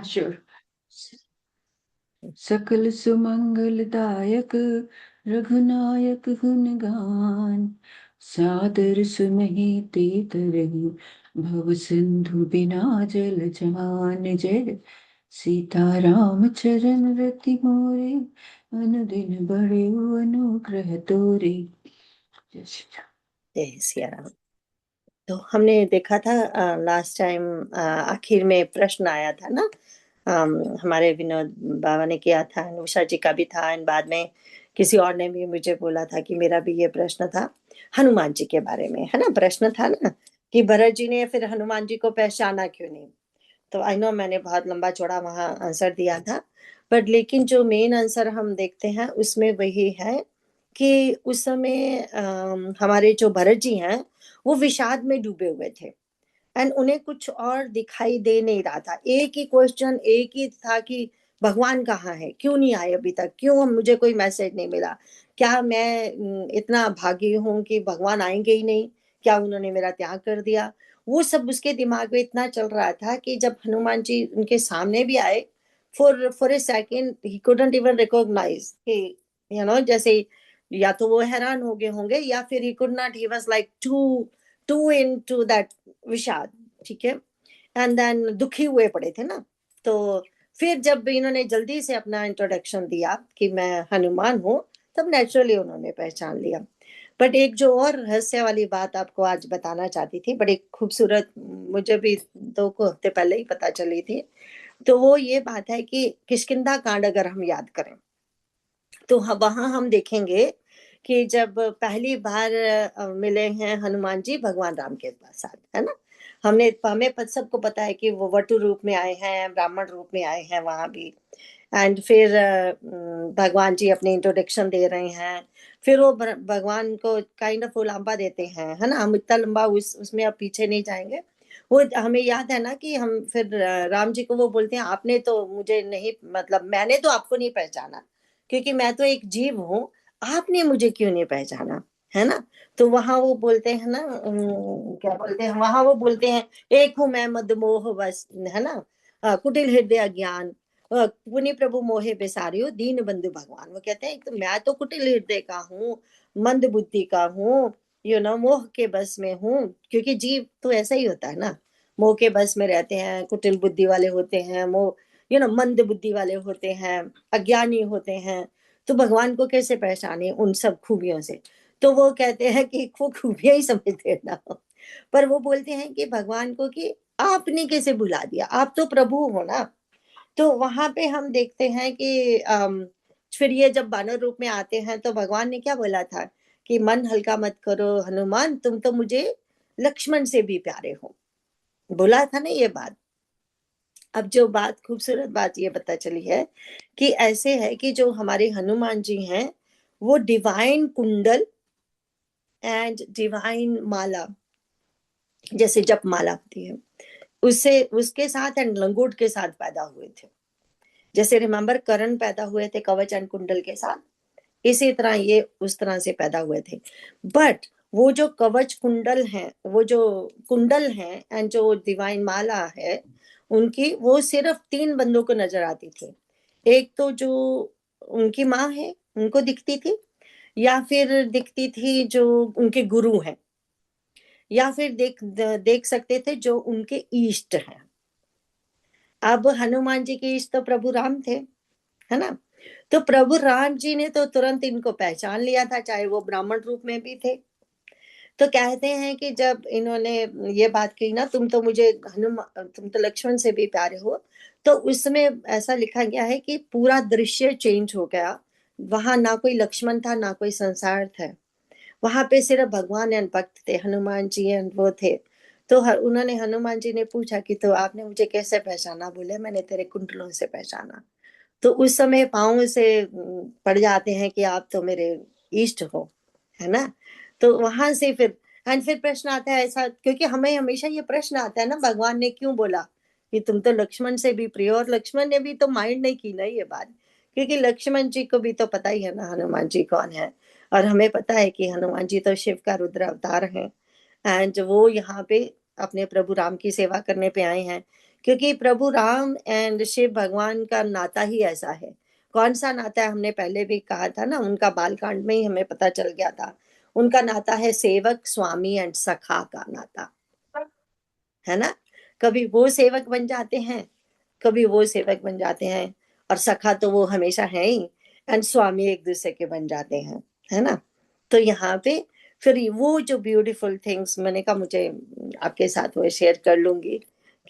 Sure. सकल सुमंगलदायक रघुनायक गुणगान, सादर सुनहि तेत रही, भव सिंधु बिना जल जान। जय सीताराम चरण रति मोरे, अनुदिन बड़े अनुग्रह तोरे। जय श्री राम। जय सिया राम। तो हमने देखा था लास्ट टाइम आखिर में प्रश्न आया था ना, हमारे विनोद बाबा ने किया था, उषा जी का भी था, एंड बाद में किसी और ने भी मुझे बोला था कि मेरा भी ये प्रश्न था हनुमान जी के बारे में, है ना। प्रश्न था ना कि भरत जी ने फिर हनुमान जी को पहचाना क्यों नहीं। तो आई नो मैंने बहुत लंबा चौड़ा वहां आंसर दिया था, बट लेकिन जो मेन आंसर हम देखते हैं उसमें वही है कि उस समय हमारे जो भरत जी हैं वो विषाद में डूबे हुए थे, एंड उन्हें कुछ और दिखाई दे नहीं रहा था। एक ही क्वेश्चन, एक ही था कि भगवान कहाँ है, क्यों नहीं आए अभी तक, क्यों मुझे कोई मैसेज नहीं मिला, क्या मैं इतना भागी हूं कि भगवान आएंगे ही नहीं, क्या उन्होंने मेरा त्याग कर दिया। वो सब उसके दिमाग में इतना चल रहा था कि जब हनुमान जी उनके सामने भी आए, for a second he couldn't even recognise कि जैसे या तो वो हैरान हो गए होंगे या फिर he could not, he was like to into that विषाद, ठीक है। एंड देन दुखी हुए पड़े थे ना। तो फिर जब इन्होंने जल्दी से अपना इंट्रोडक्शन दिया कि मैं हनुमान हूँ, तब नेचुरली उन्होंने पहचान लिया। बट एक जो और रहस्य वाली बात आपको आज बताना चाहती थी, बड़ी खूबसूरत, मुझे भी 2 हफ्ते पहले ही पता चली थी। तो वो ये बात है कि किष्किंधा कांड अगर हम याद करें तो वहां हम देखेंगे कि जब पहली बार मिले हैं हनुमान जी भगवान राम के साथ, है ना। हमें सबको पता है कि वो वटु रूप में आए हैं, ब्राह्मण रूप में आए हैं वहां भी। एंड फिर भगवान जी अपने इंट्रोडक्शन दे रहे हैं। फिर वो भगवान को काइंड ऑफ लंबा देते हैं, है ना। हम इतना लंबा उसमें अब पीछे नहीं जाएंगे। वो हमें याद है ना कि हम फिर राम जी को वो बोलते हैं, आपने तो मुझे नहीं, मतलब मैंने तो आपको नहीं पहचाना क्योंकि मैं तो एक जीव हूँ, आपने मुझे क्यों नहीं पहचाना, है ना। तो वहां वो बोलते हैं ना, क्या बोलते हैं वहां, वो बोलते हैं एक हूं मैं मदमोह बस, है ना। कुटिल हृदय ज्ञान, पुनि प्रभु मोहे बेसारियो दीन बंधु भगवान। वो कहते हैं तो मैं तो कुटिल हृदय का हूँ, मंद बुद्धि का हूँ, मोह के बस में हूँ, क्योंकि जीव तो ऐसा ही होता है ना, मोह के बस में रहते हैं, कुटिल बुद्धि वाले होते हैं, मोह मंद बुद्धि वाले होते हैं, अज्ञानी होते हैं। तो भगवान को कैसे पहचाने उन सब खूबियों से। तो वो कहते हैं कि वो खूबियां ही समझते ना, पर वो बोलते हैं कि भगवान को कि आपने कैसे भुला दिया, आप तो प्रभु हो ना। तो वहां पे हम देखते हैं कि फिर ये जब बानर रूप में आते हैं तो भगवान ने क्या बोला था कि मन हल्का मत करो हनुमान, तुम तो मुझे लक्ष्मण से भी प्यारे हो, बोला था ना ये बात। अब जो बात, खूबसूरत बात ये पता चली है कि ऐसे है कि जो हमारे हनुमान जी हैं वो डिवाइन कुंडल एंड डिवाइन माला, जैसे जप माला होती है उससे, उसके साथ एंड लंगोट के साथ पैदा हुए थे। जैसे रिमेम्बर करण पैदा हुए थे कवच एंड कुंडल के साथ, इसी तरह ये उस तरह से पैदा हुए थे। बट वो जो कवच कुंडल हैं, वो जो कुंडल हैं एंड जो डिवाइन माला है उनकी, वो सिर्फ 3 बंदों को नजर आती थी। एक तो जो उनकी माँ है उनको दिखती थी, या फिर दिखती थी जो उनके गुरु हैं, या फिर देख देख सकते थे जो उनके इष्ट हैं। अब हनुमान जी के इष्ट तो प्रभु राम थे, है ना। तो प्रभु राम जी ने तो तुरंत इनको पहचान लिया था, चाहे वो ब्राह्मण रूप में भी थे। तो कहते हैं कि जब इन्होंने ये बात कही ना, तुम तो मुझे हनुमान, तुम तो लक्ष्मण से भी प्यारे हो, तो उसमें ऐसा लिखा गया है कि पूरा दृश्य चेंज हो गया। वहां ना कोई लक्ष्मण था ना कोई संसार था, वहां पे सिर्फ भगवान एंड भक्त थे, हनुमान जी एंड वो थे। तो उन्होंने, हनुमान जी ने पूछा कि तो आपने मुझे कैसे पहचाना, बोले मैंने तेरे कुंडलों से पहचाना। तो उस समय पाँव से पड़ जाते हैं कि आप तो मेरे इष्ट हो, है ना। तो वहां से फिर प्रश्न आता है ऐसा, क्योंकि हमें हमेशा ये प्रश्न आता है ना, भगवान ने क्यों बोला कि तुम तो लक्ष्मण से भी प्रिय, और लक्ष्मण ने भी तो माइंड नहीं की ना ये बात, क्योंकि लक्ष्मण जी को भी तो पता ही है ना हनुमान जी कौन है। और हमें पता है कि हनुमान जी तो शिव का रुद्र अवतार है, एंड वो यहाँ पे अपने प्रभु राम की सेवा करने पे आए हैं। क्योंकि प्रभु राम एंड शिव भगवान का नाता ही ऐसा है। कौन सा नाता है, हमने पहले भी कहा था ना, उनका बालकांड में ही हमें पता चल गया था। उनका नाता है सेवक, स्वामी एंड सखा का नाता, है ना। कभी वो सेवक बन जाते हैं, कभी वो सेवक बन जाते हैं, और सखा तो वो हमेशा है ही, एंड स्वामी एक दूसरे के बन जाते हैं, है ना। तो यहाँ पे फिर वो जो ब्यूटीफुल थिंग्स मैंने कहा मुझे आपके साथ वो शेयर कर लूंगी,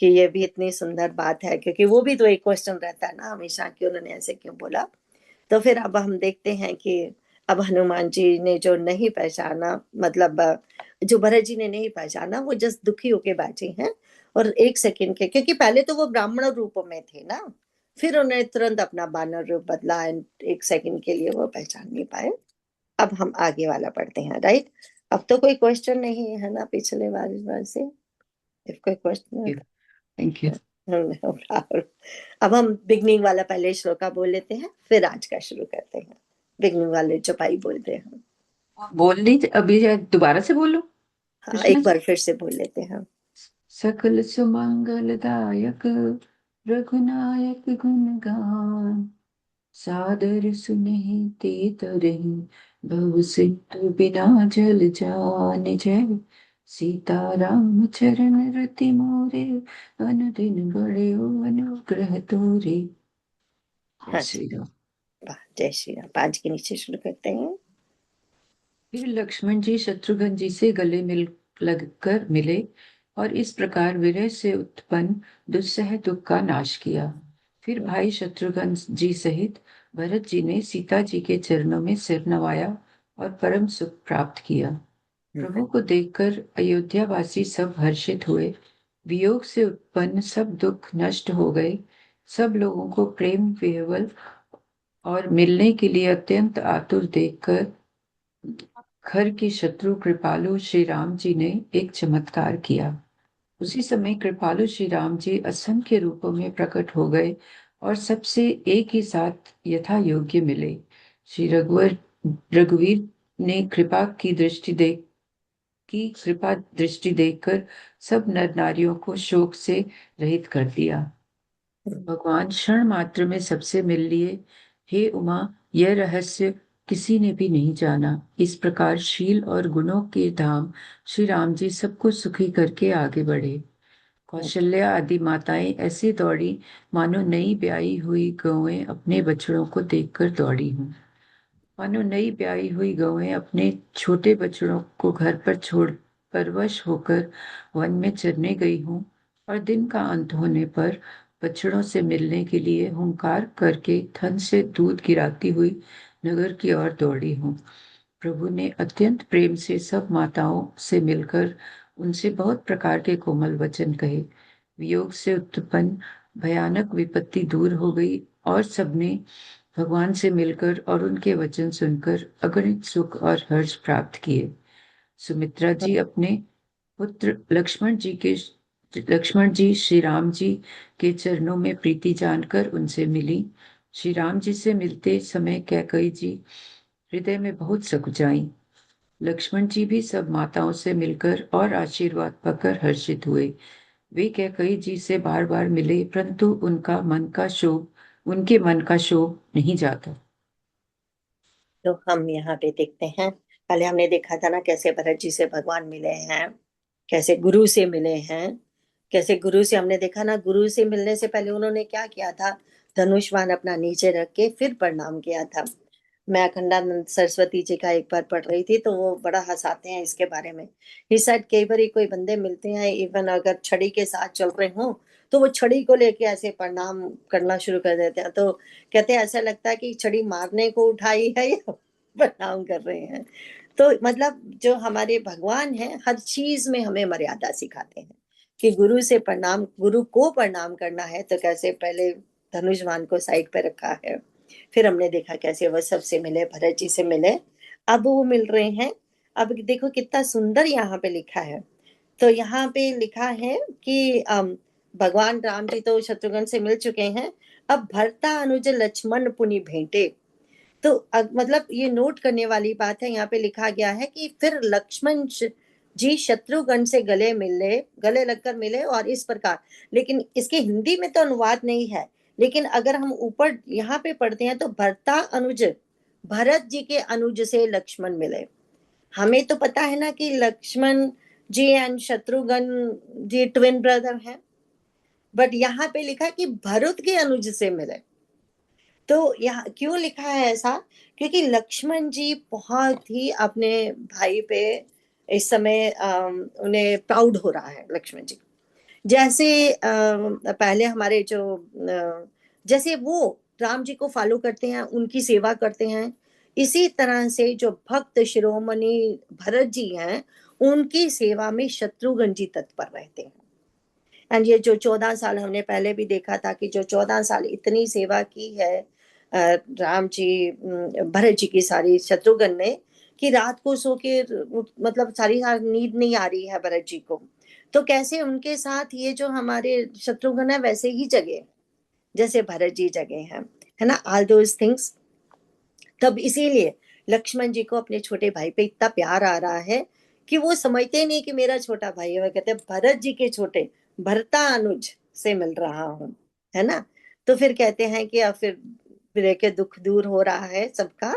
कि ये भी इतनी सुंदर बात है, क्योंकि वो भी तो एक क्वेश्चन रहता है ना हमेशा कि उन्होंने ऐसे क्यों बोला। तो फिर अब हम देखते हैं कि अब हनुमान जी ने जो नहीं पहचाना, मतलब जो भरत जी ने नहीं पहचाना, वो जस्ट दुखी होके बैठे हैं। और एक सेकंड के, क्योंकि पहले तो वो ब्राह्मण रूप में थे ना, फिर उन्होंने तुरंत अपना बानर रूप बदला, एंड एक सेकंड के लिए वो पहचान नहीं पाए। अब हम आगे वाला पढ़ते हैं, राइट। अब तो कोई क्वेश्चन नहीं है ना पिछले बार से, इफ कोई क्वेश्चन। Thank you. अब हम बिगनिंग वाला पहले श्लोका बोल लेते हैं, फिर आज का शुरू करते हैं। बिगनिंग वाले चौपाई बोलते हैं। बोल लीजिए अभी, या दोबारा से बोलो हाँ, कृष्णा एक जी। बार फिर से बोल लेते हैं। सकल सुमंगलदायक रघुनायक गुण गान, सादर सुनहि ते तरहि भव सिंधु बिना जल जान। जय सीताराम चरण रति मोरे, अनुदिन बड़े अनुग्रह तोरे। जय हाँ जी, श्री राम। वाह, जय श्री राम। पांच के नीचे शुरू करते हैं। फिर लक्ष्मण जी शत्रुघ्न जी से गले मिल लगकर मिले, और इस प्रकार विरह से उत्पन्न दुस्सह दुख का नाश किया। फिर भाई शत्रुघ्न जी सहित भरत जी ने सीता जी के चरणों में सिर नवाया और परम सुख प्राप्त किया। प्रभु को देखकर अयोध्यावासी सब हर्षित हुए, वियोग से उत्पन्न सब दुख नष्ट हो गए। सब लोगों को प्रेम विह्वल और मिलने के लिए अत्यंत आतुर देखकर घर के शत्रु कृपालु श्री राम जी ने एक चमत्कार किया। उसी समय कृपालु श्री राम जी असंख्य रूपों में प्रकट हो गए और सबसे एक ही साथ यथा योग्य मिले। श्री रघुवीर ने कृपा दृष्टि देखकर सब नर नारियों को शोक से रहित कर दिया। भगवान क्षण मात्र में सबसे मिल लिए। हे उमा, यह रहस्य किसी ने भी नहीं जाना। इस प्रकार शील और गुणों के धाम श्री राम जी सबको सुखी करके आगे बढ़े। कौशल्या आदि माताएं ऐसे दौड़ी मानो नई ब्याई हुई गौएं अपने बछड़ों को देखकर दौड़ी हूँ। मानो नई ब्याई हुई गौएं अपने छोटे बछड़ों को घर पर छोड़ परवश होकर वन में चरने गई हूँ, और दिन का अंत होने पर बछड़ों से मिलने के लिए हुंकार करके थन से दूध गिराती हुई नगर की ओर दौड़ी हूँ। प्रभु ने अत्यंत प्रेम से सब माताओं से मिलकर उनसे बहुत प्रकार के कोमल वचन कहे। वियोग से उत्पन्न भयानक विपत्ति दूर हो गई, और सबने भगवान से मिलकर और उनके वचन सुनकर अगणित सुख और हर्ष प्राप्त किए। सुमित्रा जी अपने पुत्र लक्ष्मण जी श्री राम जी के चरणों में प्रीति जानकर उनसे मिली। श्री राम जी से मिलते समय कैकेयी जी हृदय में बहुत सकुचाई। लक्ष्मण जी भी सब माताओं से मिलकर और आशीर्वाद पाकर हर्षित हुए। वे कैकेयी जी से बार बार मिले, परंतु उनके मन का शोभ नहीं जाता। तो हम यहाँ पे देखते हैं, पहले हमने देखा था ना कैसे भरत जी से भगवान मिले हैं, कैसे गुरु से मिले हैं। कैसे गुरु से हमने देखा ना, गुरु से मिलने से पहले उन्होंने क्या किया था, धनुष बाण अपना नीचे रख के फिर प्रणाम किया था। मैं अखंडानंद सरस्वती जी का एक बार पढ़ रही थी, तो वो बड़ा हंसाते हैं इसके बारे में। इस साइड कई बार कोई बंदे मिलते हैं, इवन अगर छड़ी के साथ चल रहे हों, तो वो छड़ी को लेके ऐसे प्रणाम करना शुरू कर देते हैं। तो कहते हैं ऐसा लगता है कि छड़ी मारने को उठाई है या प्रणाम कर रहे हैं। तो मतलब जो हमारे भगवान हैं, हर चीज में हमें मर्यादा सिखाते हैं कि गुरु को प्रणाम करना है तो कैसे पहले धनुष बाण को साइड पे रखा है। फिर हमने देखा कैसे वह सबसे मिले, भरत जी से मिले, अब वो मिल रहे हैं। अब देखो कितना सुंदर यहाँ पे लिखा है। तो यहाँ पे लिखा है कि भगवान राम जी तो शत्रुघ्न से मिल चुके हैं, अब भरता अनुज लक्ष्मण पुनि भेंटे। तो मतलब ये नोट करने वाली बात है, यहाँ पे लिखा गया है कि फिर लक्ष्मण जी शत्रुघ्न से गले लगकर मिले और इस प्रकार। लेकिन इसके हिंदी में तो अनुवाद नहीं है, लेकिन अगर हम ऊपर यहाँ पे पढ़ते हैं तो भरत जी के अनुज से लक्ष्मण मिले। हमें तो पता है ना कि Lakshman ji and Shatrughan ji twin brother हैं, बट यहाँ पे लिखा कि भरत के अनुज से मिले। तो यहाँ क्यों लिखा है ऐसा? क्योंकि लक्ष्मण जी बहुत ही अपने भाई पे इस समय उन्हें प्राउड हो रहा है। लक्ष्मण जी जैसे पहले हमारे जो जैसे वो राम जी को फॉलो करते हैं, उनकी सेवा करते हैं, इसी तरह से जो भक्त शिरोमणि भरत जी हैं, उनकी सेवा में शत्रुघ्न जी तत्पर रहते हैं। एंड ये जो 14 साल हमने पहले भी देखा था कि जो 14 साल इतनी सेवा की है राम जी भरत जी की सारी शत्रुघ्न ने, कि रात को सो के मतलब सारी रात नींद नहीं आ रही है भरत जी को। तो कैसे उनके साथ ये जो हमारे शत्रुघ्न है वैसे ही जगे जैसे भरत जी जगे हैं, है ना, ऑल दोज थिंग्स। तब इसीलिए लक्ष्मण जी को अपने छोटे भाई पे इतना प्यार आ रहा है कि वो समझते नहीं कि मेरा छोटा भाई है, वो कहते हैं भरत जी के छोटे भरता अनुज से मिल रहा हूँ, है ना। तो फिर कहते हैं कि अब फिर के दुख दूर हो रहा है सबका।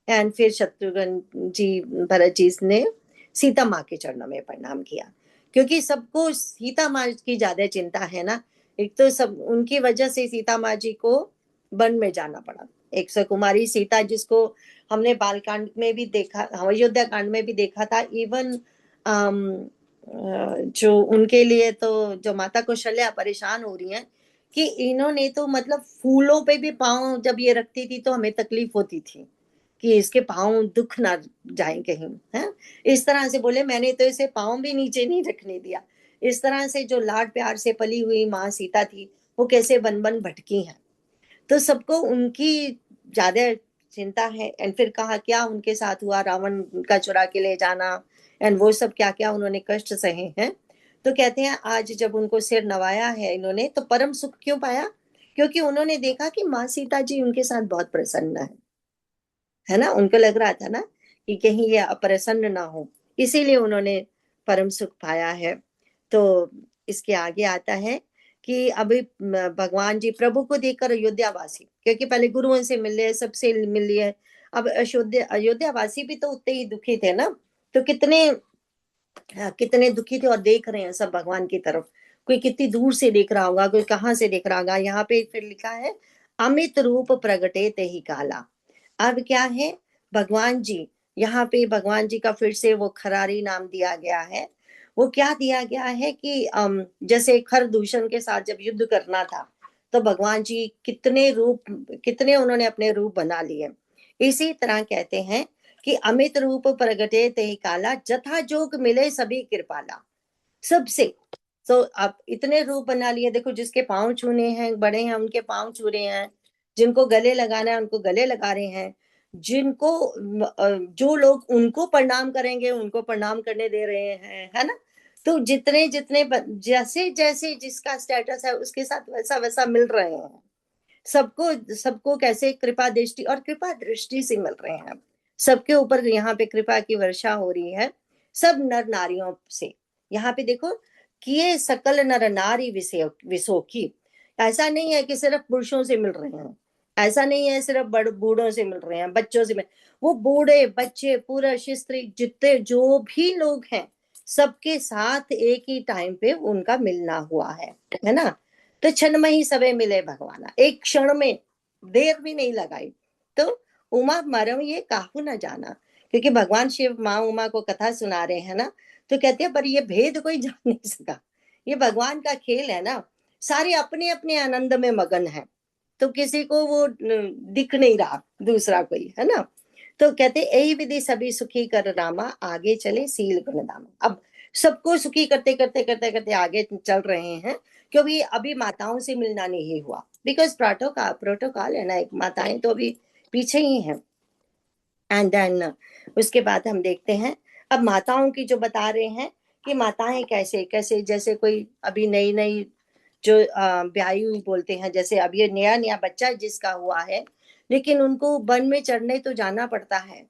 एंड फिर शत्रुघ्न जी भरत जी ने सीता माँ के चरणों में प्रणाम किया, क्योंकि सबको सीता माँ की ज्यादा चिंता है ना। एक तो सब उनकी वजह से सीता माँ जी को वन में जाना पड़ा। एक कुमारी सीता जिसको हमने बालकांड में भी देखा, अयोध्या कांड में भी देखा था। इवन जो उनके लिए तो जो माता कौशल्या परेशान हो रही हैं कि इन्होंने तो मतलब फूलों पे भी पाँव जब ये रखती थी तो हमें तकलीफ होती थी कि इसके पाँव दुख ना जाए कहीं, है। इस तरह से बोले मैंने तो इसे पाँव भी नीचे नहीं रखने दिया। इस तरह से जो लाड प्यार से पली हुई माँ सीता थी, वो कैसे बन बन भटकी है। तो सबको उनकी ज्यादा चिंता है। एंड फिर कहा क्या उनके साथ हुआ, रावण का चुरा के ले जाना, एंड वो सब क्या क्या उन्होंने कष्ट सहे हैं। तो कहते हैं आज जब उनको सिर नवाया है इन्होंने तो परम सुख क्यों पाया? क्योंकि उन्होंने देखा कि माँ सीता जी उनके साथ बहुत प्रसन्न है ना। उनको लग रहा था ना कि कहीं ये अप्रसन्न ना हो, इसीलिए उन्होंने परम सुख पाया है। तो इसके आगे आता है कि अभी भगवान जी प्रभु को देखकर अयोध्यावासी, क्योंकि पहले गुरुओं से मिल लिए, सबसे मिल लिए, अब अयोध्यावासी भी तो उतने ही दुखी थे ना। तो कितने दुखी थे और देख रहे हैं सब भगवान की तरफ। कोई कितनी दूर से देख रहा होगा, कोई कहाँ से देख रहा होगा। यहाँ पे फिर लिखा है अमित रूप प्रगटे ते ही काला। अब क्या है, भगवान जी, यहाँ पे भगवान जी का फिर से वो खरारी नाम दिया गया है। वो क्या दिया गया है कि जैसे खरदूषण के साथ जब युद्ध करना था तो भगवान जी कितने उन्होंने अपने रूप बना लिए। इसी तरह कहते हैं कि अमित रूप प्रगटे ते काला, जथा जोग मिले सभी कृपाला। सबसे तो आप इतने रूप बना लिए, देखो जिसके पांव छूने हैं बड़े हैं उनके पांव छू रहे हैं, जिनको गले लगाना है उनको गले लगा रहे हैं, जिनको जो लोग उनको प्रणाम करेंगे उनको प्रणाम करने दे रहे हैं, है ना। तो जितने जितने जैसे जैसे जिसका स्टेटस है उसके साथ वैसा वैसा मिल रहे हैं। सबको सबको कैसे कृपा दृष्टि और कृपा दृष्टि से मिल रहे हैं। सबके ऊपर यहाँ पे कृपा की वर्षा हो रही है, सब नर नारियों से। यहाँ पे देखो किए सकल नर नारी विसो की। ऐसा नहीं है कि सिर्फ पुरुषों से मिल रहे हैं, ऐसा नहीं है सिर्फ बड़ बूढ़ों से मिल रहे हैं, बच्चों से मिल, वो बूढ़े बच्चे पुरुष स्त्री जितने जो भी लोग हैं सबके साथ एक ही टाइम पे उनका मिलना हुआ है ना। तो क्षण में ही सबे मिले भगवाना, एक क्षण में, देर भी नहीं लगाई। तो उमा मरम ये काहू न जाना, क्योंकि भगवान शिव माँ उमा को कथा सुना रहे हैं ना। तो कहते हैं पर ये भेद कोई जान नहीं सका, ये भगवान का खेल है ना। सारे अपने अपने आनंद में मगन है, तो किसी को वो दिख नहीं रहा दूसरा कोई, है ना। तो कहते यही विधि सभी सुखी कर रामा, आगे चले सील गुणदामा। अब सबको सुखी करते करते करते करते आगे चल रहे हैं, क्योंकि अभी माताओं से मिलना नहीं हुआ, बिकॉज प्रोटोकॉल है ना, एक माताएं तो अभी पीछे ही हैं। एंड देन उसके बाद हम देखते हैं अब माताओं की जो बता रहे हैं कि माताएं कैसे कैसे, जैसे कोई अभी नई नई जो ब्याही हुई बोलते हैं, जैसे अब ये नया नया बच्चा जिसका हुआ है, लेकिन उनको वन में चढ़ने तो जाना पड़ता है।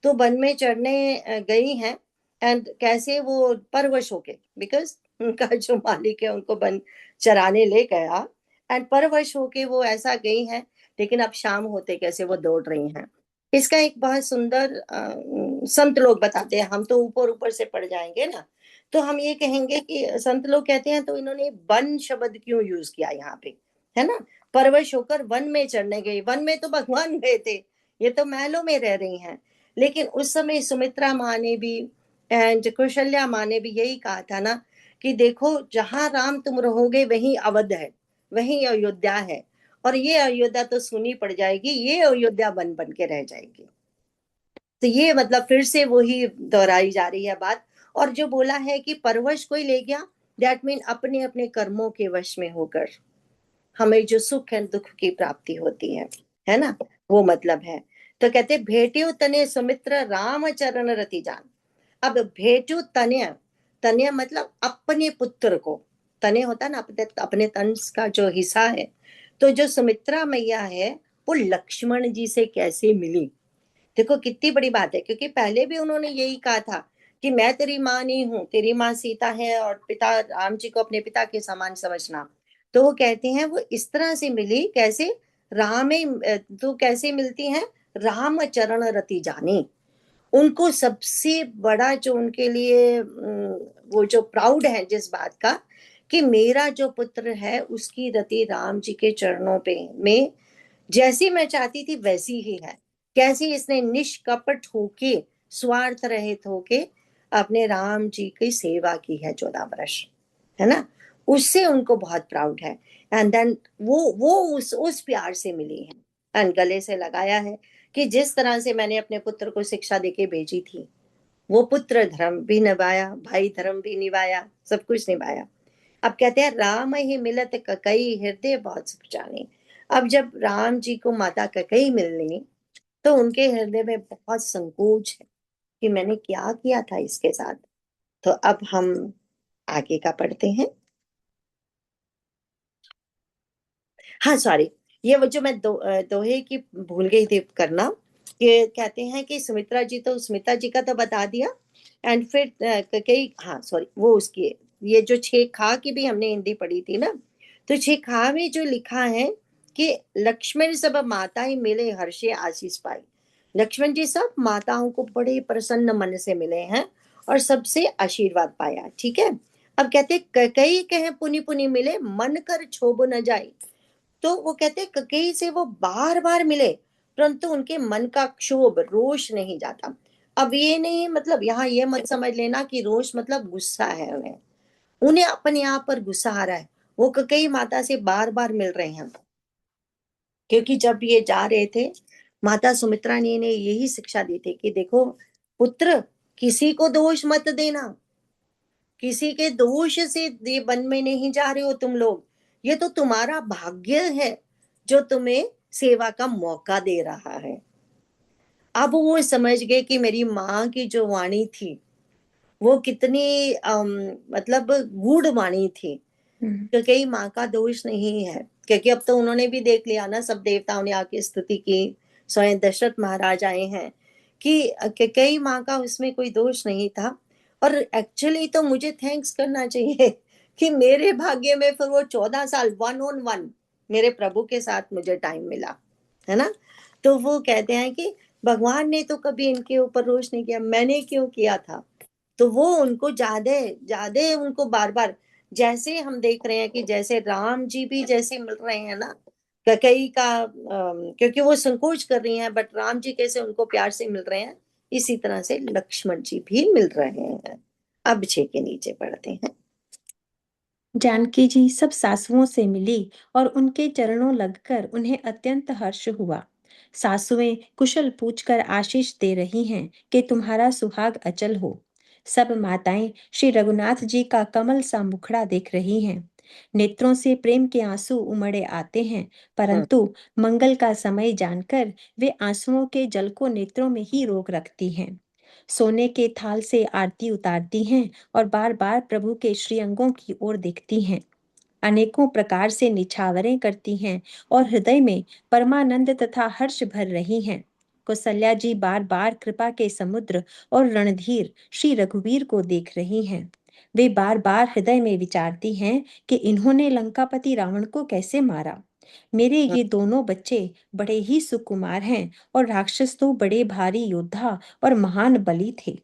तो वन में चढ़ने गई हैं। एंड कैसे वो परवश होके, बिकॉज उनका जो मालिक है उनको बन चराने ले गया, एंड परवश होके वो ऐसा गई है, लेकिन अब शाम होते कैसे वो दौड़ रही हैं। इसका एक बहुत सुंदर संत लोग बताते हैं, हम तो ऊपर ऊपर से पढ़ जाएंगे ना, तो हम ये कहेंगे कि संत लोग कहते हैं, तो इन्होंने वन शब्द क्यों यूज किया यहाँ पे, है ना। परवश होकर वन में चढ़ने गई, वन में तो भगवान गए थे, ये तो महलों में रह रही हैं। लेकिन उस समय सुमित्रा माँ ने भी एंड कौशल्या माँ ने भी यही कहा था ना, कि देखो जहां राम तुम रहोगे वहीं अवध है, वहीं अयोध्या है, और ये अयोध्या तो सुनी पड़ जाएगी, ये अयोध्या बन बन के रह जाएगी। तो ये मतलब फिर से वही दोहराई जा रही है बात। और जो बोला है कि परवश कोई ले गया, दैट मीन अपने अपने कर्मों के वश में होकर हमें जो सुख एंड दुख की प्राप्ति होती है ना, वो मतलब है। तो कहते भेट्यो तने सुमित्र राम चरण रति जान। अब भेटू तनय, तनय मतलब अपने पुत्र को, तने होता ना अपने अपने तन का जो हिस्सा है। तो जो सुमित्रा मैया है वो लक्ष्मण जी से कैसे मिली, देखो कितनी बड़ी बात है, क्योंकि पहले भी उन्होंने यही कहा था कि मैं तेरी माँ नहीं हूँ, तेरी माँ सीता है और पिता राम जी को अपने पिता के समान समझना। तो वो कहते हैं वो इस तरह से मिली, कैसे राम तो कैसे मिलती हैं, राम चरण रति जानी। उनको सबसे बड़ा जो उनके लिए वो जो प्राउड है जिस बात का, कि मेरा जो पुत्र है उसकी रति राम जी के चरणों पे में जैसी मैं चाहती थी वैसी ही है। कैसी इसने निष्कपट होके, स्वार्थ रहित होके अपने राम जी की सेवा की है 14 वर्ष, है ना। उससे उनको बहुत प्राउड है। एंड देन वो उस प्यार से मिली है, एंड गले से लगाया है कि जिस तरह से मैंने अपने पुत्र को शिक्षा देके भेजी थी, वो पुत्र धर्म भी निभाया, भाई धर्म भी निभाया, सब कुछ निभाया। अब कहते हैं राम ही मिलत ककई हृदय बहुत सुख जानी। अब जब राम जी को माता ककई मिलनी, तो उनके हृदय में बहुत संकोच है कि मैंने क्या किया था इसके साथ। तो अब हम आगे का पढ़ते हैं। हाँ सॉरी, ये वो जो मैं दोहे की भूल गई थी करना, कि कहते हैं कि सुमित्रा जी, तो सुमित्रा जी का तो बता दिया। एंड फिर कई, हाँ सॉरी, वो उसकी ये जो छह खा की भी हमने हिंदी पढ़ी थी ना, तो छह खा में जो लिखा है कि लक्ष्मण सब माता ही मिले हर्षे आशीष पाई। लक्ष्मण जी सब माताओं को बड़े प्रसन्न मन से मिले हैं और सबसे आशीर्वाद पाया, ठीक है। अब कहते कई कहे पुनि पुनि मिले मन कर क्षोभ न जाए। तो वो कहते हैं ककेई से वो बार बार मिले, परंतु उनके मन का क्षोभ रोष नहीं जाता। अब ये नहीं मतलब यहाँ ये मत समझ लेना कि रोष मतलब गुस्सा है उन्हें, उन्हें अपने आप पर गुस्सा आ रहा है। वो ककेई माता से बार बार मिल रहे हैं, क्योंकि जब ये जा रहे थे, माता सुमित्रा ने इन्हें यही शिक्षा दी थी कि देखो पुत्र, किसी को दोष मत देना, किसी के दोष से ये वन में नहीं जा रहे हो तुम लोग, ये तो तुम्हारा भाग्य है जो तुम्हें सेवा का मौका दे रहा है। अब वो समझ गए कि मेरी माँ की जो वाणी थी वो कितनी मतलब गूढ़ वाणी थी, क्योंकि माँ का दोष नहीं है। क्योंकि अब तो उन्होंने भी देख लिया ना, सब देवताओं ने आके स्तुति की, स्वयं दशरथ महाराज आए हैं कि कई माँ का उसमें कोई दोष नहीं था। और एक्चुअली तो मुझे थैंक्स करना चाहिए कि मेरे भाग्य में फिर वो 14 साल वन ऑन वन मेरे प्रभु के साथ मुझे टाइम मिला, है ना। तो वो कहते हैं कि भगवान ने तो कभी इनके ऊपर रोष नहीं किया, मैंने क्यों किया था। तो वो उनको ज्यादा ज्यादा उनको बार बार, जैसे हम देख रहे हैं कि जैसे राम जी भी जैसे मिल रहे हैं ना ककई का, क्योंकि वो संकोच कर रही हैं, बट राम जी कैसे उनको प्यार से मिल रहे हैं, इसी तरह से लक्ष्मण जी भी मिल रहे हैं। अब छह के नीचे पढ़ते हैं। जानकी जी सब सासुओं से मिली और उनके चरणों लगकर उन्हें अत्यंत हर्ष हुआ। सासुएं कुशल पूछकर आशीष दे रही हैं कि तुम्हारा सुहाग अचल हो। सब माताएं श्री रघुनाथ जी का कमल सा मुखड़ा देख रही हैं। नेत्रों से प्रेम के आंसू उमड़े आते हैं, हम्म। परंतु मंगल का समय जानकर वे आंसुओं के जल को नेत्रों में ही रोक रखती हैं। सोने के थाल से आरती उतारती हैं और बार बार प्रभु के श्रीअंगों की ओर देखती हैं। अनेकों प्रकार से निछावरें करती हैं और हृदय में परमानंद तथा हर्ष भर रही हैं। कौशल्या जी बार बार कृपा के समुद्र और रणधीर श्री रघुवीर को देख रही हैं। वे बार बार हृदय में विचारती हैं कि इन्होंने लंकापति रावण को कैसे मारा। मेरे ये दोनों बच्चे बड़े ही सुकुमार हैं और राक्षस तो बड़े भारी योद्धा और महान बली थे।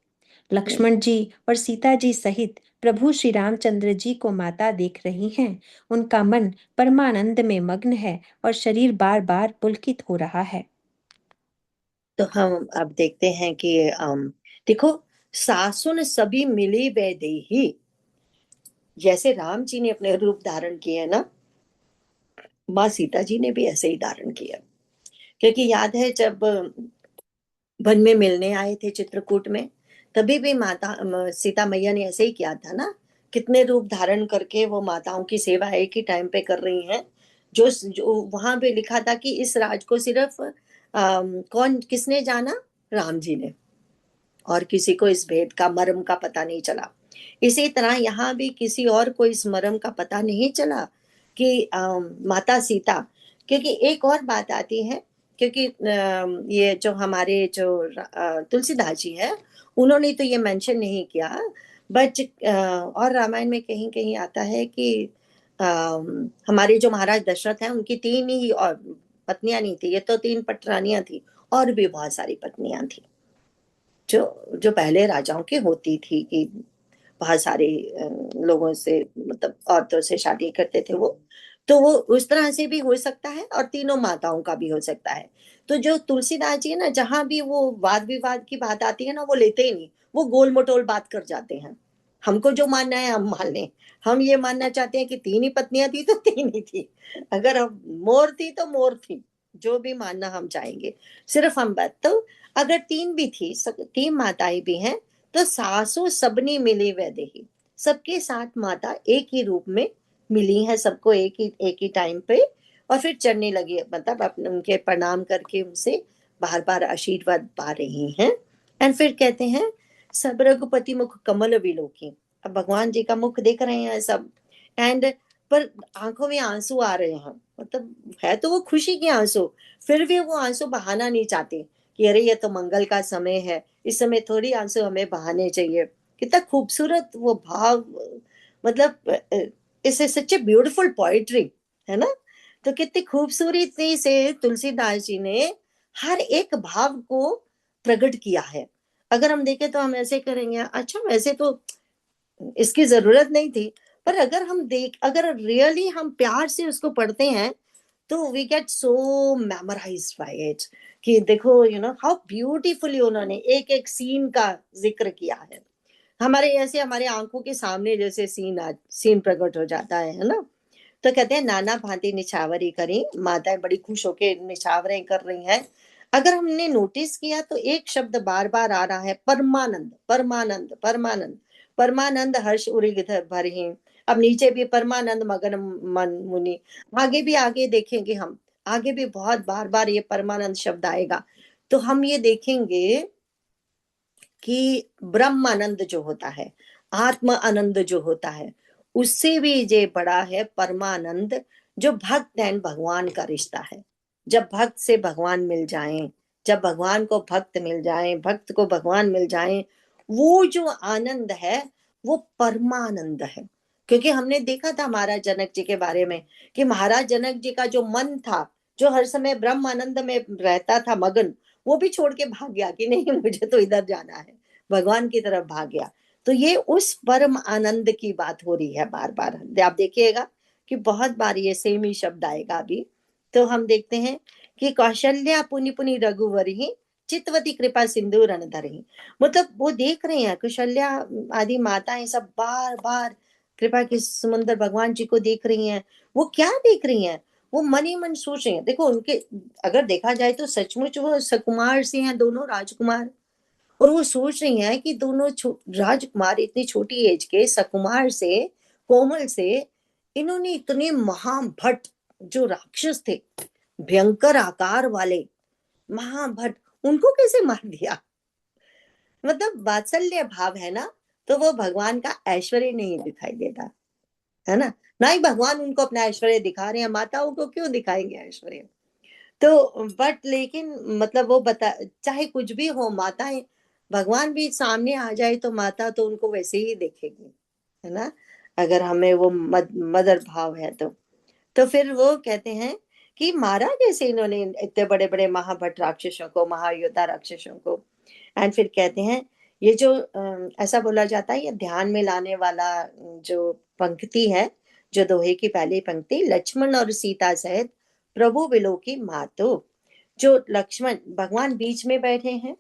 लक्ष्मण जी और सीता जी सहित प्रभु श्री रामचंद्र जी को माता देख रही हैं। उनका मन परमानंद में मग्न है और शरीर बार बार पुलकित हो रहा है। तो हम अब देखते हैं कि देखो, सासुन सभी मिली वैदेही, जैसे राम जी ने अपने रूप धारण किए ना, माँ सीता जी ने भी ऐसे ही धारण किया। क्योंकि याद है जब वन में मिलने आए थे चित्रकूट में, तभी भी माता सीता मैया ने ऐसे ही किया था ना। कितने रूप धारण करके वो माताओं की सेवा एक ही टाइम पे कर रही हैं। जो वहां पे लिखा था कि इस राज को सिर्फ कौन किसने जाना, राम जी ने, और किसी को इस भेद का मर्म का पता नहीं चला। इसी तरह यहाँ भी किसी और को इस मर्म का पता नहीं चला कि माता सीता, क्योंकि एक और बात आती है, क्योंकि ये जो हमारे जो तुलसीदास जी है, उन्होंने तो ये मेंशन नहीं किया, बट और रामायण में कहीं कहीं आता है कि हमारे जो महाराज दशरथ हैं उनकी तीन ही और पत्नियां नहीं थी, ये तो तीन पटरानियां थी, और भी बहुत सारी पत्नियां थी जो जो पहले राजाओं की होती थी कि बहुत सारे लोगों से, मतलब औरतों से शादी करते थे वो। तो वो उस तरह से भी हो सकता है और तीनों माताओं का भी हो सकता है। तो जो तुलसीदास जी है ना, जहां भी वो वाद विवाद की बात आती है ना, वो लेते ही नहीं, वो गोल मटोल बात कर जाते हैं। हमको जो मानना है हम मान लें। हम ये मानना चाहते हैं कि तीन ही पत्नियां थी तो तीन ही थी, अगर हम मोर थी तो मोर थी, जो भी मानना हम चाहेंगे। सिर्फ हम बात तो, अगर तीन भी थी, तीन माताएं भी हैं, तो सासू सबनी मिली वैदेही, सबके साथ माता एक ही रूप में मिली है, सबको एक ही टाइम पे, और फिर चढ़ने लगी, मतलब अपने उनके प्रणाम करके उनसे बार बार आशीर्वाद पा रही हैं। एंड फिर कहते हैं सब रघुपति मुख कमल विलोकी, अब भगवान जी का मुख देख रहे हैं सब, एंड पर आंखों में आंसू आ रहे हैं, मतलब है तो वो खुशी के आंसू, फिर भी वो आंसू बहाना नहीं चाहते कि अरे ये तो मंगल का समय है, इस समय थोड़ी आंसू हमें बहाने चाहिए। कितना खूबसूरत वो भाव, मतलब it's such a beautiful poetry, है ना। तो कितनी खूबसूरती से तुलसीदास जी ने हर एक भाव को प्रकट किया है। अगर हम देखें तो हम ऐसे करेंगे, अच्छा वैसे तो इसकी जरूरत नहीं थी, पर अगर रियली हम प्यार से उसको पढ़ते हैं, तो we get so memorised by it, कि देखो हाउ ब्यूटीफुली उन्होंने एक एक सीन का जिक्र किया है। हमारे ऐसे हमारे आंखों के सामने जैसे सीन प्रकट हो जाता है ना। तो कहते हैं नाना भांति निछावरी करी, माताएं बड़ी खुश होके निछावरें कर रही हैं। अगर हमने नोटिस किया तो एक शब्द बार बार आ रहा है, परमानंद परमानंद परमानंद। परमानंद हर्ष उरिग भरहि, अब नीचे भी परमानंद मगन मन मुनि, आगे देखेंगे हम, आगे भी बहुत बार बार ये परमानंद शब्द आएगा। तो हम ये देखेंगे कि ब्रह्मानंद जो होता है, आत्म आनंद जो होता है, उससे भी ये बड़ा है परमानंद, जो भक्त एंड भगवान का रिश्ता है। जब भक्त से भगवान मिल जाएं, जब भगवान को भक्त मिल जाएं, भक्त को भगवान मिल जाएं, वो जो आनंद है वो परमानंद है। क्योंकि हमने देखा था महाराज जनक जी के बारे में, कि महाराज जनक जी का जो मन था, जो हर समय ब्रह्म आनंद में रहता था मगन, वो भी छोड़ के भाग गया कि नहीं मुझे तो इधर जाना है, भगवान की तरफ भाग गया। तो ये उस परम आनंद की बात हो रही है बार बार, आप देखिएगा कि बहुत बार ये सेम ही शब्द आएगा अभी। तो हम देखते हैं कि कौशल्या पुनि पुनि रघुवर ही चितवती कृपा सिंधु रणधर ही, मतलब वो देख रहे हैं कौशल्या आदि माताएं सब बार बार कृपा के समुद्र भगवान जी को देख रही हैं। वो क्या देख रही हैं, वो मन ही मन सोच रही हैं। देखो उनके, अगर देखा जाए तो सचमुच वो सकुमार से हैं, दोनों राजकुमार, और वो सोच रही हैं कि दोनों राजकुमार इतनी छोटी एज के सकुमार से, कोमल से, इन्होंने इतने महाभट जो राक्षस थे, भयंकर आकार वाले महाभट, उनको कैसे मार दिया। मतलब वात्सल्य भाव है ना, तो वो भगवान का ऐश्वर्य नहीं दिखाई देता, है ना। ना ही भगवान उनको अपना ऐश्वर्य दिखा रहे हैं, माताओं को क्यों दिखाएंगे ऐश्वर्य। तो बट लेकिन मतलब वो बता, चाहे कुछ भी हो, माताएं, भगवान भी सामने आ जाए तो माता तो उनको वैसे ही देखेगी, है ना, अगर हमें वो मदर भाव है तो फिर वो कहते हैं कि मारा जैसे इन्होंने इतने बड़े बड़े महाभट राक्षसों को, महायोद्धा राक्षसों को। एंड फिर कहते हैं ये जो ऐसा बोला जाता है, ये ध्यान में लाने वाला जो पंक्ति है, जो दोहे की पहली पंक्ति, लक्ष्मण और सीता सहित प्रभु बिलो की मातो। जो लक्ष्मण भगवान बीच में बैठे हैं,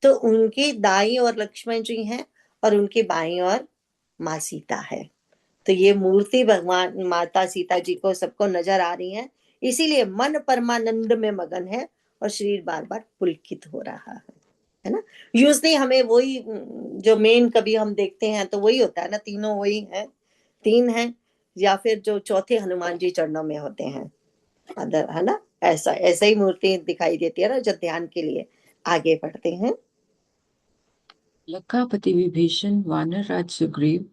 तो उनकी दाई और लक्ष्मण जी हैं, और उनकी बाई और माँ सीता है। तो ये मूर्ति भगवान माता सीता जी को सबको नजर आ रही है, इसीलिए मन परमानंद में मगन है और शरीर बार बार पुलकित हो रहा है ना। यूजली हमें वही जो मेन कभी हम देखते हैं तो वही होता है ना, तीनों वही है, तीन है, या फिर जो चौथे हनुमान जी चरणों में होते हैं अदर, है ना, ऐसा ऐसा ही मूर्ति दिखाई देती है ना, जो ध्यान के लिए आगे बढ़ते हैं। लंकापति विभीषण, वानर राज सुग्रीव,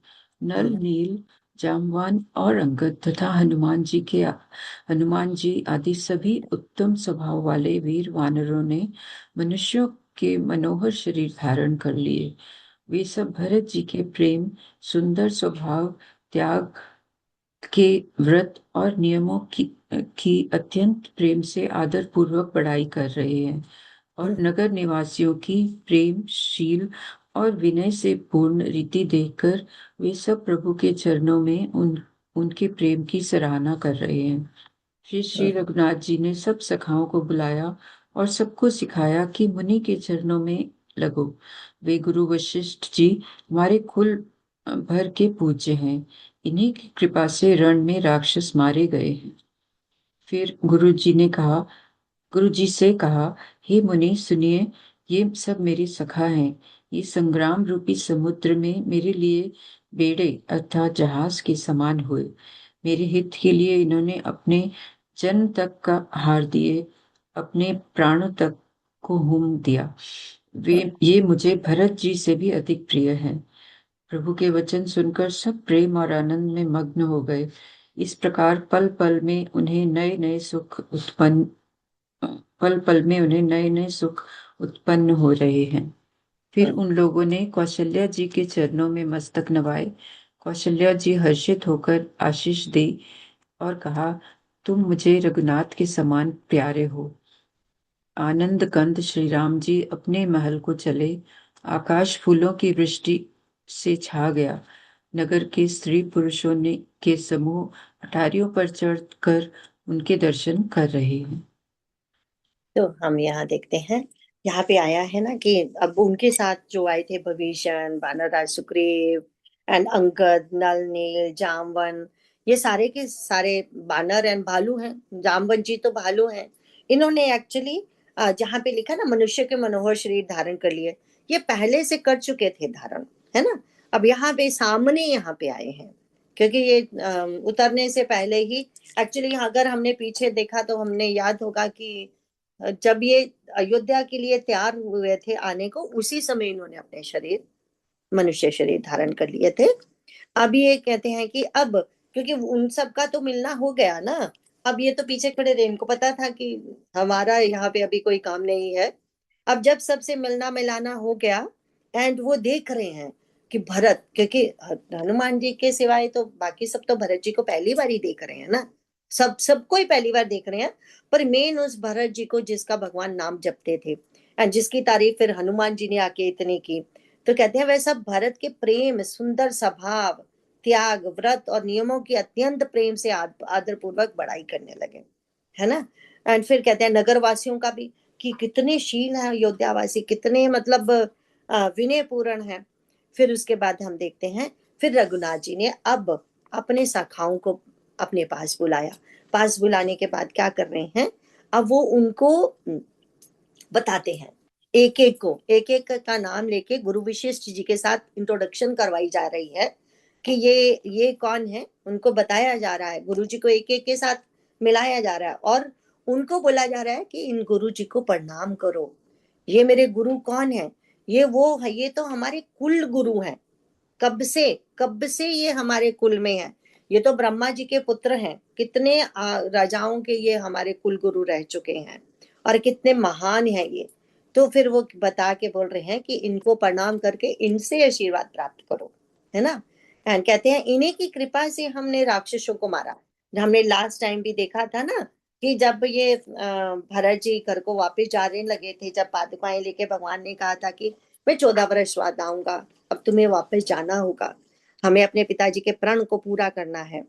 नल हम्म, नील, जामवान और अंगद तथा हनुमान जी आदि सभी उत्तम स्वभाव वाले वीर वानरों ने मनुष्यों के मनोहर शरीर धारण कर लिए। वे सब भरत जी के प्रेम, सुंदर स्वभाव, त्याग के व्रत और नियमों की अत्यंत प्रेम से आदर पूर्वक बड़ाई कर रहे हैं, और हम्म, नगर निवासियों की प्रेमशील और विनय से पूर्ण रीति देखकर वे सब प्रभु के चरणों में उनके प्रेम की सराहना कर रहे हैं। श्री श्री हम्म, रघुनाथ जी ने सब सखाओं को बुलाया और सबको सिखाया कि मुनि के चरणों में लगो। वे गुरु वशिष्ठ जी हमारे कुल भर के पूज्य हैं। इन्हीं की कृपा से रण में राक्षस मारे गए हैं। फिर गुरु जी से कहा, हे मुनि सुनिए, ये सब मेरे सखा हैं। ये संग्राम रूपी समुद्र में मेरे लिए बेड़े अर्थात जहाज के समान हुए। मेरे हित के लिए इन्होंने अपने जन्म तक का हार दिए, अपने प्राणों तक को होम दिया। वे हम्म, ये मुझे भरत जी से भी अधिक प्रिय हैं। प्रभु के वचन सुनकर सब प्रेम और आनंद में मग्न हो गए। इस प्रकार पल पल में उन्हें नए नए सुख उत्पन्न हो रहे हैं। फिर हम्म। उन लोगों ने कौशल्या जी के चरणों में मस्तक नवाए। कौशल्या जी हर्षित होकर आशीष दी और कहा, तुम मुझे रघुनाथ के समान प्यारे हो। आनंद कंद श्री राम जी अपने महल को चले। आकाश फूलों की वृष्टि से छा गया। नगर के स्त्री पुरुषों ने के समूह अटारियों पर चढ़कर उनके दर्शन कर रहे हैं। तो हम यहाँ देखते हैं, यहाँ पे आया है ना कि अब उनके साथ जो आए थे भविष्य, वानरराज सुग्रीव एंड अंगद, नल नील, जामवन, ये सारे के सारे बानर एंड भालू हैं। जामवन जी तो भालू हैं। इन्होंने एक्चुअली जहाँ पे लिखा ना मनुष्य के मनोहर शरीर धारण कर लिए, ये पहले से कर चुके थे धारण, है ना। अब यहाँ पे सामने यहाँ पे आए हैं, क्योंकि ये उतरने से पहले ही एक्चुअली, अगर हमने पीछे देखा तो हमने याद होगा कि जब ये अयोध्या के लिए तैयार हुए थे आने को, उसी समय इन्होंने अपने शरीर, मनुष्य शरीर धारण कर लिए थे। अब ये कहते हैं कि अब, क्योंकि उन सब का तो मिलना हो गया ना, अब ये तो पीछे खड़े थे, इनको पता था कि हमारा यहाँ पे अभी कोई काम नहीं है। अब जब सबसे मिलना मिलाना हो गया, एंड वो देख रहे हैं कि भरत, क्योंकि हनुमान जी के सिवाय तो बाकी सब तो भरत जी को पहली बार ही देख रहे हैं ना, सबको ही पहली बार देख रहे हैं। पर मेन उस भरत जी को जिसका भगवान नाम जपते थे, एंड जिसकी तारीफ फिर हनुमान जी ने आके इतनी की, तो कहते हैं वैसा भरत के प्रेम, सुंदर स्वभाव, त्याग, व्रत और नियमों की अत्यंत प्रेम से आदर पूर्वक बड़ाई करने लगे, है ना। एंड फिर कहते हैं नगर वासियों का भी, कि कितने शील है अयोध्यावासी, कितने मतलब विनय पूर्ण है। फिर उसके बाद हम देखते हैं, फिर रघुनाथ जी ने अब अपने शाखाओं को अपने पास बुलाया। पास बुलाने के बाद क्या कर रहे हैं, अब वो उनको बताते हैं, एक एक का नाम लेके गुरु विशिष्ट जी के साथ इंट्रोडक्शन करवाई जा रही है कि ये कौन है, उनको बताया जा रहा है, गुरु जी को एक एक के साथ मिलाया जा रहा है, और उनको बोला जा रहा है कि इन गुरु जी को प्रणाम करो। ये मेरे गुरु कौन है, ये वो है, ये तो हमारे कुल गुरु हैं, कब से ये हमारे कुल में है, ये तो ब्रह्मा जी के पुत्र हैं, कितने राजाओं के ये हमारे कुल गुरु रह चुके हैं और कितने महान हैं ये। तो फिर वो बता के बोल रहे हैं कि इनको प्रणाम करके इनसे आशीर्वाद प्राप्त करो, है ना। एंड कहते हैं इन्हीं की कृपा से हमने राक्षसों को मारा। हमने लास्ट टाइम भी देखा था ना कि जब ये भरत जी घर को वापस जाने लगे थे, जब पादुकाएं लेके भगवान ने कहा था कि मैं 14 वर्ष बाद आऊंगा, अब तुम्हें वापस जाना होगा, हमें अपने पिताजी के प्रण को पूरा करना है।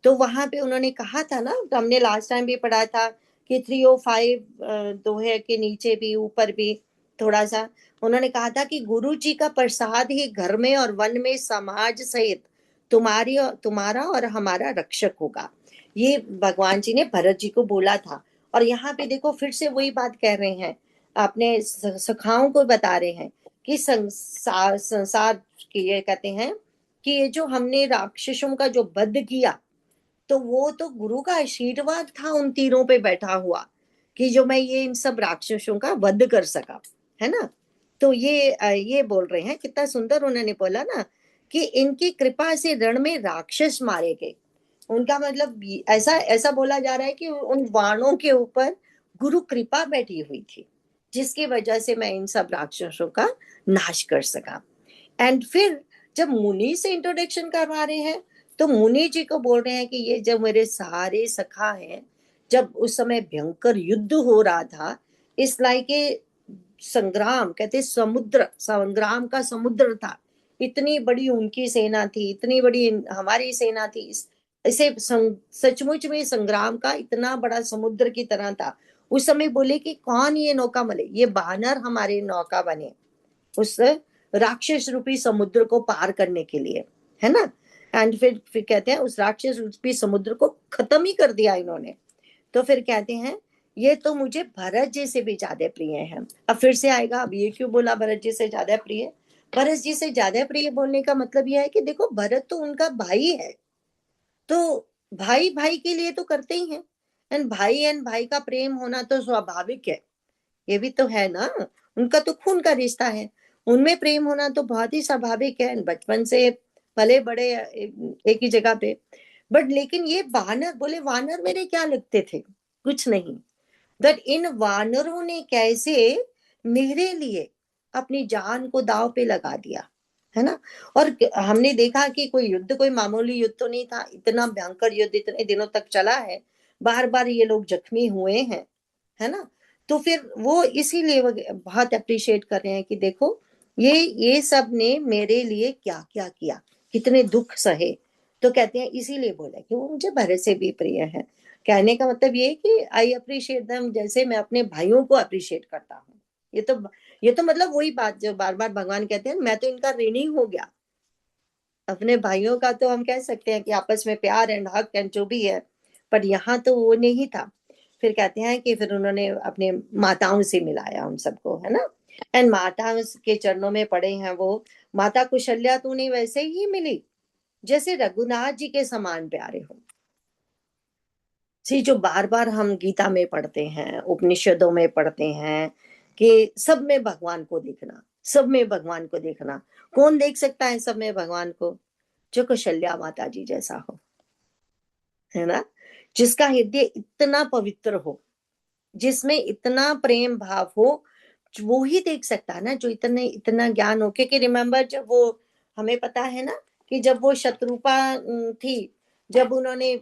तो वहां पे उन्होंने कहा था ना, तो हमने लास्ट टाइम भी पढ़ा था कि 305 दोहे के नीचे भी ऊपर भी थोड़ा सा उन्होंने कहा था कि गुरु जी का प्रसाद ही घर में और वन में समाज सहित तुम्हारा और हमारा रक्षक होगा। ये भगवान जी ने भरत जी को बोला था। और यहाँ पे देखो फिर से वही बात कह रहे हैं, अपने सखाओं को बता रहे हैं कि संसार की, ये कहते हैं कि ये जो हमने राक्षसों का जो वध किया, तो वो तो गुरु का आशीर्वाद था उन तीरों पे बैठा हुआ, कि जो मैं ये इन सब राक्षसों का वध कर सका, है ना। तो ये बोल रहे हैं, कितना सुंदर उन्होंने बोला ना कि इनकी कृपा से रण में राक्षस मारे गए। उनका मतलब ऐसा ऐसा बोला जा रहा है कि उन वाणों के ऊपर गुरु कृपा बैठी हुई थी, जिसकी वजह से मैं इन सब राक्षसों का नाश कर सका। एंड फिर जब मुनि से इंट्रोडक्शन करवा रहे हैं, तो मुनि जी को बोल रहे हैं कि ये जब मेरे सारे सखा हैं, जब उस समय भयंकर युद्ध हो रहा था, इस लाइक के संग्राम, कहते समुद्र, संग्राम का समुद्र था, इतनी बड़ी उनकी सेना थी, इतनी बड़ी हमारी सेना थी, इसे सचमुच में संग्राम का इतना बड़ा समुद्र की तरह था। उस समय बोले कि कौन ये नौका मले, ये बानर हमारे नौका बने उस राक्षस रूपी समुद्र को पार करने के लिए, है ना। एंड फिर कहते हैं उस राक्षस रूपी समुद्र को खत्म ही कर दिया इन्होंने। तो फिर कहते हैं ये तो मुझे भरत जी से भी ज्यादा प्रिय है। अब फिर से आएगा, अब ये क्यों बोला भरत जी से ज्यादा प्रिय? भरत जी से ज्यादा प्रिय बोलने का मतलब यह है कि देखो भरत तो उनका भाई है, तो भाई भाई के लिए तो करते ही हैं। एंड भाई का प्रेम होना तो स्वाभाविक है, ये भी तो है ना, उनका तो खून का रिश्ता है, उनमें प्रेम होना तो बहुत ही स्वाभाविक है, बचपन से पले बड़े एक ही जगह पे। बट लेकिन ये वानर बोले, वानर मेरे क्या लगते थे, कुछ नहीं। दैट इन वानरों ने कैसे मेरे लिए अपनी जान को दाव पे लगा दिया, है ना। और हमने देखा कि कोई युद्ध कोई मामूली युद्ध तो नहीं था, इतना भयंकर युद्ध इतने दिनों तक चला है, बार बार ये लोग जख्मी हुए हैं, है ना। तो फिर वो इसीलिए बहुत अप्रिशिएट कर रहे हैं कि देखो ये सब ने मेरे लिए क्या क्या किया, कितने दुख सहे। तो कहते हैं इसीलिए बोला कि वो मुझे भरत से भी प्रिय है। कहने का मतलब ये कि आई अप्रिशिएट देम, जैसे मैं अपने भाइयों को अप्रिशिएट करता हूँ। ये तो मतलब वही बात जो बार बार भगवान कहते हैं, मैं तो इनका ऋणी हो गया। अपने भाइयों का तो हम कह सकते हैं कि आपस में प्यार एंड हक एंड जो भी है, पर यहाँ तो वो नहीं था। फिर कहते हैं कि फिर उन्होंने अपने माताओं से मिलाया उन सबको, है ना। एंड माता के चरणों में पड़े हैं वो, माता कुशल्या तो उन्हें वैसे ही मिली जैसे रघुनाथ जी के समान प्यारे हो। सी जो बार बार हम गीता में पढ़ते हैं, उपनिषदों में पढ़ते हैं कि सब में भगवान को देखना, सब में भगवान को देखना। कौन देख सकता है सब में भगवान को? जो कौशल्या माता जी जैसा हो, है ना, जिसका हृदय इतना पवित्र हो, जिसमें इतना प्रेम भाव हो, वो ही देख सकता है ना, जो इतने इतना ज्ञान हो। क्योंकि रिमेम्बर जब वो, हमें पता है ना कि जब वो शत्रुपा थी, जब उन्होंने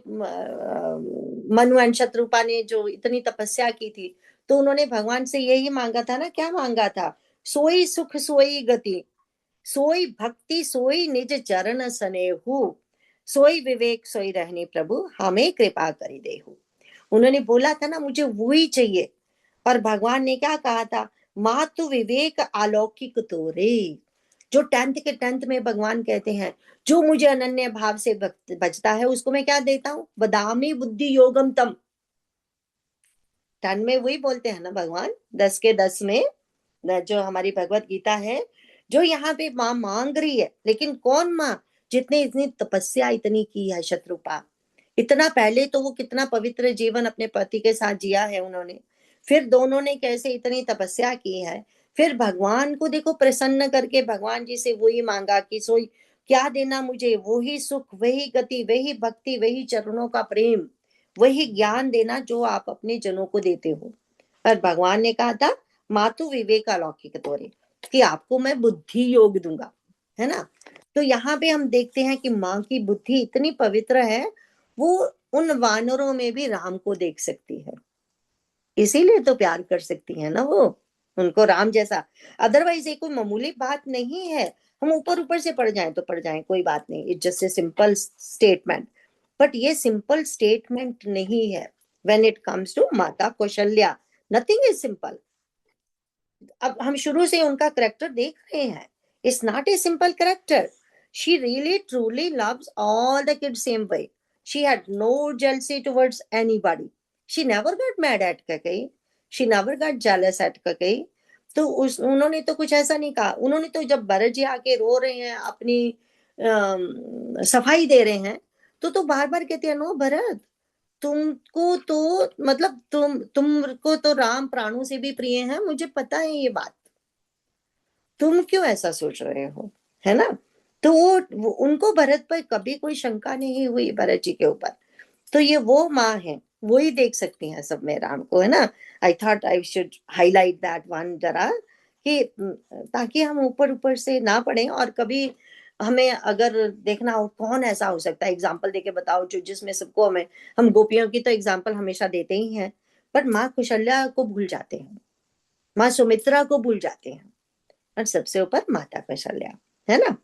मनु एंड शत्रुपा ने जो इतनी तपस्या की थी, तो उन्होंने भगवान से यही मांगा था ना, क्या मांगा था? सोई सुख सोई गति, सोई भक्ति सोई निज चरण स्नेहु, सोई विवेक सोई रहनी प्रभु हमें कृपा करी देहु। उन्होंने बोला था ना मुझे वही चाहिए। और भगवान ने क्या कहा था? मातु विवेक अलौकिक तोरे। जो 10th के 10th में भगवान कहते हैं, जो मुझे अनन्य भाव से बचता है उसको मैं क्या देता हूँ? बदामी बुद्धि योगम तम। 10 में वही बोलते हैं ना भगवान, 10 के 10 में जो हमारी भगवत गीता है, जो यहाँ पे माँ मांग रही है। लेकिन कौन माँ? जितने इतनी तपस्या इतनी की है शत्रुपा, इतना पहले तो वो कितना पवित्र जीवन अपने पति के साथ जिया है उन्होंने, फिर दोनों ने कैसे इतनी तपस्या की है, फिर भगवान को देखो प्रसन्न करके भगवान जी से वही मांगा कि सोई क्या देना मुझे? वही सुख, वही गति, वही भक्ति, वही चरणों का प्रेम, वही ज्ञान देना जो आप अपने जनों को देते हो। और भगवान ने कहा था मातु विवेक अलौकिक तोरे, कि आपको मैं बुद्धि योग दूंगा, है ना। तो यहाँ पे हम देखते हैं कि माँ की बुद्धि इतनी पवित्र है, वो उन वानरों में भी राम को देख सकती है, इसीलिए तो प्यार कर सकती है ना वो उनको राम जैसा। अदरवाइज ये कोई मामूली बात नहीं है। हम ऊपर ऊपर से पढ़ जाएं तो पढ़ जाएं, कोई बात नहीं, it's just a simple statement. But ये सिंपल स्टेटमेंट नहीं है व्हेन इट कम्स टू माता कौशल्या। Nothing is simple. अब हम शुरू से उनका करेक्टर देख रहे हैं, it's not a simple character. She really truly loves all the kids same way. She had no jealousy towards anybody. She never got mad at ककई, she never got jealous at ककई। तो उन्होंने तो कुछ ऐसा नहीं कहा। उन्होंने तो जब भरत जी आके रो रहे हैं, अपनी सफाई दे रहे हैं, तो बार बार कहते हैं नो भरत, तुमको तो मतलब तुमको तो राम प्राणों से भी प्रिय है, मुझे पता है ये बात, तुम क्यों ऐसा सोच रहे हो, है ना। तो वो उनको भरत पर कभी कोई शंका नहीं हुई, भरत जी के ऊपर। तो ये वो माँ है, वो ही देख सकती हैं सब में राम को, है ना। I thought I should highlight that one जरा, कि ताकि हम ऊपर ऊपर से ना पढ़े, और कभी हमें अगर देखना हो कौन ऐसा हो सकता है, एग्जाम्पल देके बताओ जो जिसमें सबको हमें, हम गोपियों की तो एग्जाम्पल हमेशा देते ही हैं, बट माँ कौशल्या को भूल जाते हैं, माँ सुमित्रा को भूल जाते हैं, और सबसे ऊपर माता कौशल्या, है ना।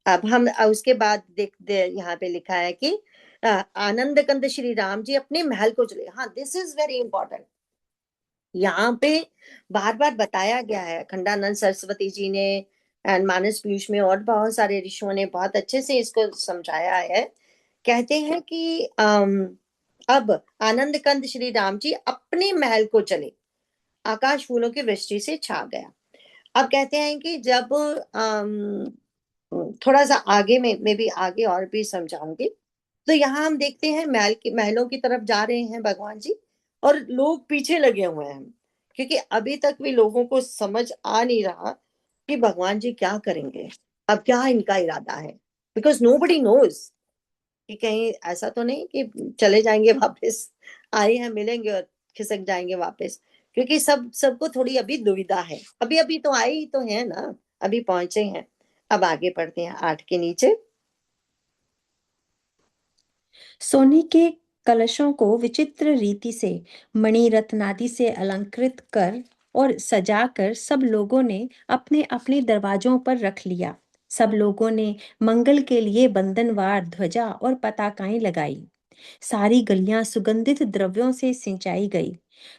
अब हम उसके बाद यहाँ पे लिखा है कि आनंद कंद श्री राम जी अपने महल को चले। हाँ, दिस इज वेरी इंपॉर्टेंट। यहाँ पे बार बार बताया गया है, खंडानंद सरस्वती जी ने एंड मानस पीयूष में और बहुत सारे ऋषियों ने बहुत अच्छे से इसको समझाया है। कहते हैं कि अब आनंद कंद श्री राम जी अपने महल को चले, आकाश फूलों की वृष्टि से छा गया। अब कहते हैं कि जब थोड़ा सा आगे में भी आगे और भी समझाऊंगी। तो यहाँ हम देखते हैं महलों की तरफ जा रहे हैं भगवान जी, और लोग पीछे लगे हुए हैं, क्योंकि अभी तक भी लोगों को समझ आ नहीं रहा कि भगवान जी क्या करेंगे, अब क्या इनका इरादा है। बिकॉज नोबडी नोज कि कहीं ऐसा तो नहीं कि चले जाएंगे वापस, आए हैं मिलेंगे और खिसक जाएंगे वापस, क्योंकि सबको थोड़ी अभी दुविधा है। अभी अभी तो आए ही तो है ना, अभी पहुंचे हैं। अब आगे पढ़ते हैं 8 के नीचे। सोने के कलशों को विचित्र रीति से मणि रत्नादि से अलंकृत कर और सजाकर सब लोगों ने अपने अपने दरवाजों पर रख लिया। सब लोगों ने मंगल के लिए बंधनवार ध्वजा और पताकाएं लगाई। सारी गलियां सुगंधित द्रव्यों से सिंचाई गई।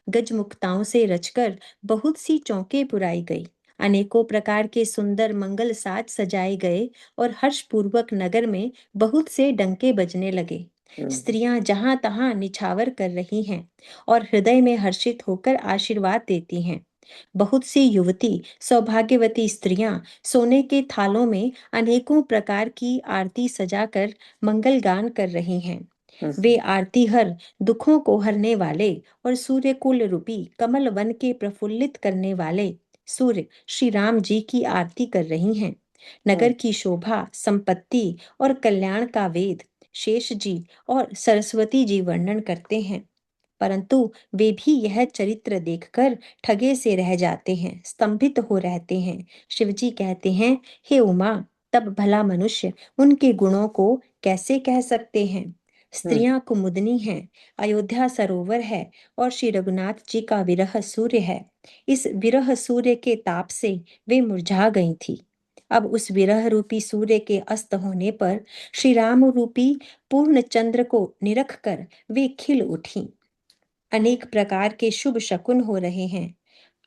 गजमुक्ताओं से रचकर बहुत सी चौकें पुराई गई। अनेकों प्रकार के सुंदर मंगल साज सजाए गए और हर्षपूर्वक नगर में बहुत से डंके बजने लगे। स्त्रियां जहां तहां निछावर कर रही हैं और हृदय में हर्षित होकर आशीर्वाद देती हैं। बहुत सी युवती सौभाग्यवती स्त्रियां सोने के थालों में अनेकों प्रकार की आरती सजाकर मंगल गान कर रही हैं। वे आरती हर दुखों को हरने वाले और सूर्यकुल रूपी कमल वन के प्रफुल्लित करने वाले सूर्य श्री राम जी की आरती कर रही हैं। नगर की शोभा, संपत्ति और कल्याण का वेद शेष जी और सरस्वती जी वर्णन करते हैं, परंतु वे भी यह चरित्र देखकर ठगे से रह जाते हैं, स्तंभित हो रहते हैं। शिवजी कहते हैं, हे उमा, तब भला मनुष्य उनके गुणों को कैसे कह सकते हैं। स्त्रियां कुमुदनी हैं, अयोध्या सरोवर है और श्री रघुनाथ जी का विरह सूर्य है। इस विरह सूर्य के ताप से वे मुरझा गई थी। अब उस विरह रूपी सूर्य के अस्त होने पर श्री राम रूपी पूर्ण चंद्र को निरख कर वे खिल उठी। अनेक प्रकार के शुभ शकुन हो रहे हैं।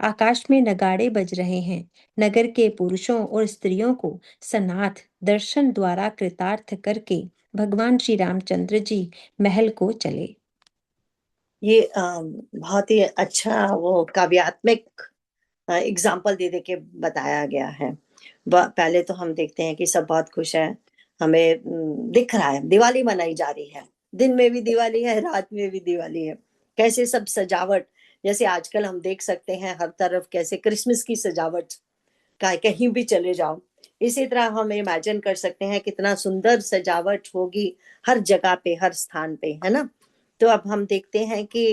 आकाश में नगाड़े बज रहे हैं। नगर के पुरुषों और स्त्रियों को सनाथ दर्शन द्वारा कृतार्थ करके भगवान श्री रामचंद्र जी महल को चले। ये बहुत ही अच्छा वो काव्यात्मक एग्जाम्पल दे दे के बताया गया है। पहले तो हम देखते हैं कि सब बहुत खुश है, हमें दिख रहा है दिवाली मनाई जा रही है, दिन में भी दिवाली है, रात में भी दिवाली है। कैसे सब सजावट, जैसे आजकल हम देख सकते हैं हर तरफ कैसे क्रिसमस की सजावट का, कहीं भी चले जाओ इसी तरह हम इमेजिन कर सकते हैं कितना सुंदर सजावट होगी हर जगह पे, हर स्थान पे, है ना। तो अब हम देखते हैं कि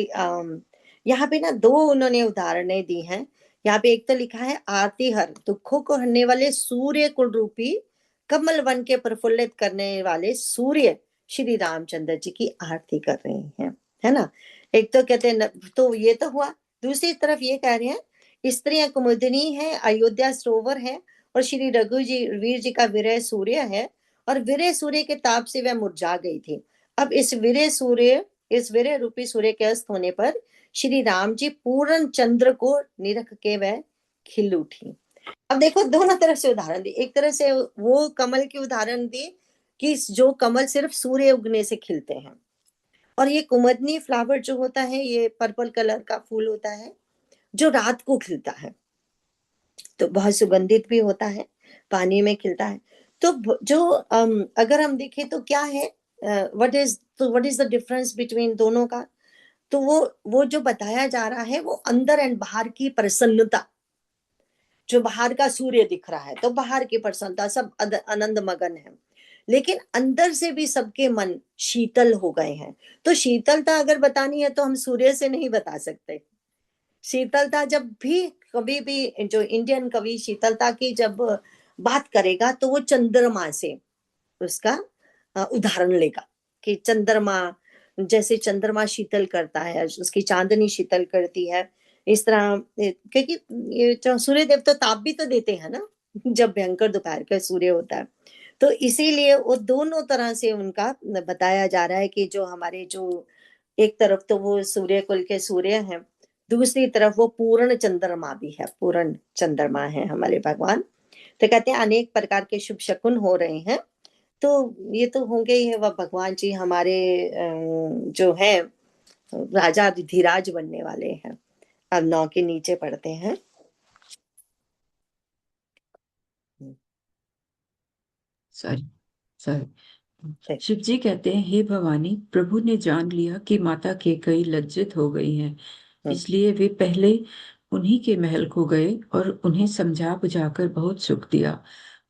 यहाँ पे ना दो उन्होंने उदाहरणें दी हैं। यहाँ पे एक तो लिखा है आरती हर, दुखों को हरने वाले सूर्य कुल रूपी कमल वन के प्रफुल्लित करने वाले सूर्य श्री रामचंद्र जी की आरती कर रहे हैं, है ना। एक तो कहते हैं तो ये तो हुआ। दूसरी तरफ ये कह रहे हैं स्त्रियां कुमुदिनी है, अयोध्या सरोवर है, और श्री रघु जी वीर जी का विरह सूर्य है, और विरह सूर्य के ताप से वह मुरझा गई थी। अब इस विरह रूपी सूर्य के अस्त होने पर श्री राम जी पूर्ण चंद्र को निरख के वह खिल उठी। अब देखो दोनों तरफ से उदाहरण दी। एक तरह से वो कमल की उदाहरण दी कि जो कमल सिर्फ सूर्य उगने से खिलते हैं, और ये कुमुदनी फ्लावर जो होता है ये पर्पल कलर का फूल होता है जो रात को खिलता है, तो बहुत सुगंधित भी होता है, पानी में खिलता है। तो जो अगर हम देखें तो क्या है, what is the difference between दोनों का, तो वो जो बताया जा रहा है वो अंदर एंड बाहर की प्रसन्नता। जो बाहर का सूर्य दिख रहा है तो बाहर की प्रसन्नता, सब आनंद मगन है, लेकिन अंदर से भी सबके मन शीतल हो गए हैं। तो शीतलता अगर बतानी है तो हम सूर्य से नहीं बता सकते। शीतलता जब भी कभी भी जो इंडियन कवि शीतलता की जब बात करेगा तो वो चंद्रमा से उसका उदाहरण लेगा कि चंद्रमा, जैसे चंद्रमा शीतल करता है, उसकी चांदनी शीतल करती है, इस तरह क्योंकि ये जो सूर्य देव तो ताप भी तो देते हैं ना जब भयंकर दोपहर का सूर्य होता है। तो इसीलिए वो दोनों तरह से उनका बताया जा रहा है कि जो हमारे जो एक तरफ तो वो सूर्य कुल के सूर्य हैं, दूसरी तरफ वो पूर्ण चंद्रमा भी है, पूर्ण चंद्रमा है हमारे भगवान। तो कहते हैं अनेक प्रकार के शुभ शकुन हो रहे हैं। तो ये तो होंगे ही है, वह भगवान जी हमारे जो है राजा धीराज बनने वाले हैं। अब 9 के नीचे पढ़ते हैं। Sorry sorry. शिव जी कहते हैं, हे भवानी, प्रभु ने जान लिया कि माता केकई लज्जित हो गई हैं, इसलिए वे पहले उन्हीं के महल को गए और उन्हें समझा बुझाकर बहुत सुख दिया।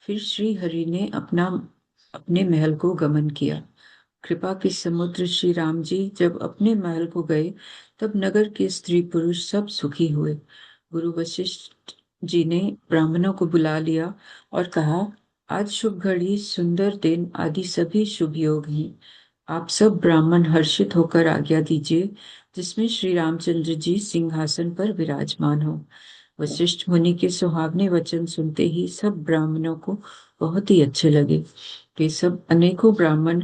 फिर श्री हरि ने अपने महल को गमन किया। कृपा के समुद्र श्री राम जी जब अपने महल को गए तब नगर के स्त्री पुरुष सब सुखी हुए। गुरु वशिष्ठ जी ने ब्राह्मणों को बुला लिया और कहा, आज शुभ घड़ी, सुंदर दिन आदि सभी शुभ योग हैं। आप सब ब्राह्मण हर्षित होकर आज्ञा दीजिए, जिसमें श्री रामचंद्र जी सिंहासन पर विराजमान हो। वशिष्ठ मुनि के सुहावने वचन सुनते ही सब ब्राह्मणों को बहुत ही अच्छे लगे। वे सब अनेकों ब्राह्मण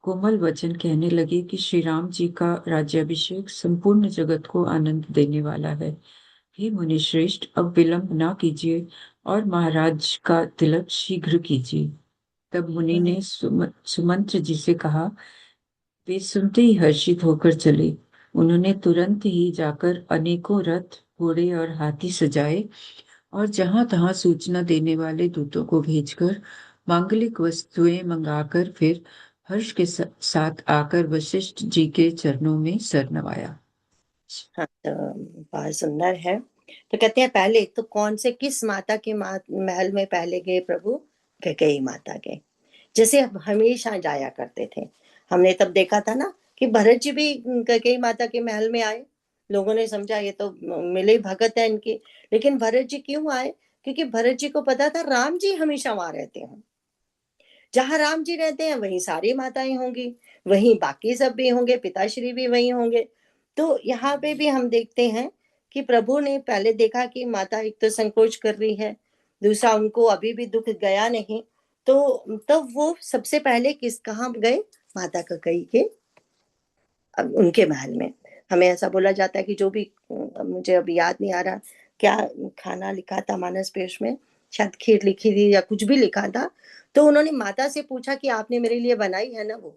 कोमल वचन कहने लगे कि श्री राम जी का राज्याभिषेक संपूर्ण जगत को आनंद देने वाला है। हे मुनि श्रेष्ठ, अब विलंब ना कीजिए और महाराज का तिलक शीघ्र कीजिए। तब मुनि ने सुमंत्र जी से कहा। वे सुनते ही हर्षित होकर चले। उन्होंने तुरंत ही जाकर अनेकों रथ, घोड़े और हाथी सजाए और जहां तहां सूचना देने वाले दूतों को भेजकर मांगलिक वस्तुएं मंगाकर फिर हर्ष के साथ आकर वशिष्ठ जी के चरणों में सर नवाया। हाँ, तो बहुत सुंदर है। तो कहते हैं पहले तो कौन से किस माता के महल में पहले गए प्रभु? कैकेयी माता के, जैसे हमेशा जाया करते थे। हमने तब देखा था ना कि भरत जी भी कैकेयी माता के महल में आए। लोगों ने समझा ये तो मिले भगत है इनकी, लेकिन भरत जी क्यों आए? क्योंकि भरत जी को पता था राम जी हमेशा वहां रहते हैं। जहां राम जी रहते हैं वहीं सारी माताएं होंगी, वहीं बाकी सब भी होंगे, पिताश्री भी वहीं होंगे। तो यहाँ पे भी हम देखते हैं कि प्रभु ने पहले देखा कि माता एक तो संकोच कर रही है, दूसरा उनको अभी भी दुख गया नहीं। तो तब वो सबसे पहले कहाँ गए? माता कैकेयी के उनके महल में। हमें ऐसा बोला जाता है कि जो भी मुझे अभी याद नहीं आ रहा क्या खाना लिखा था मानस पेश में, शायद खीर लिखी थी या कुछ भी लिखा था, तो उन्होंने माता से पूछा कि आपने मेरे लिए बनाई है ना, वो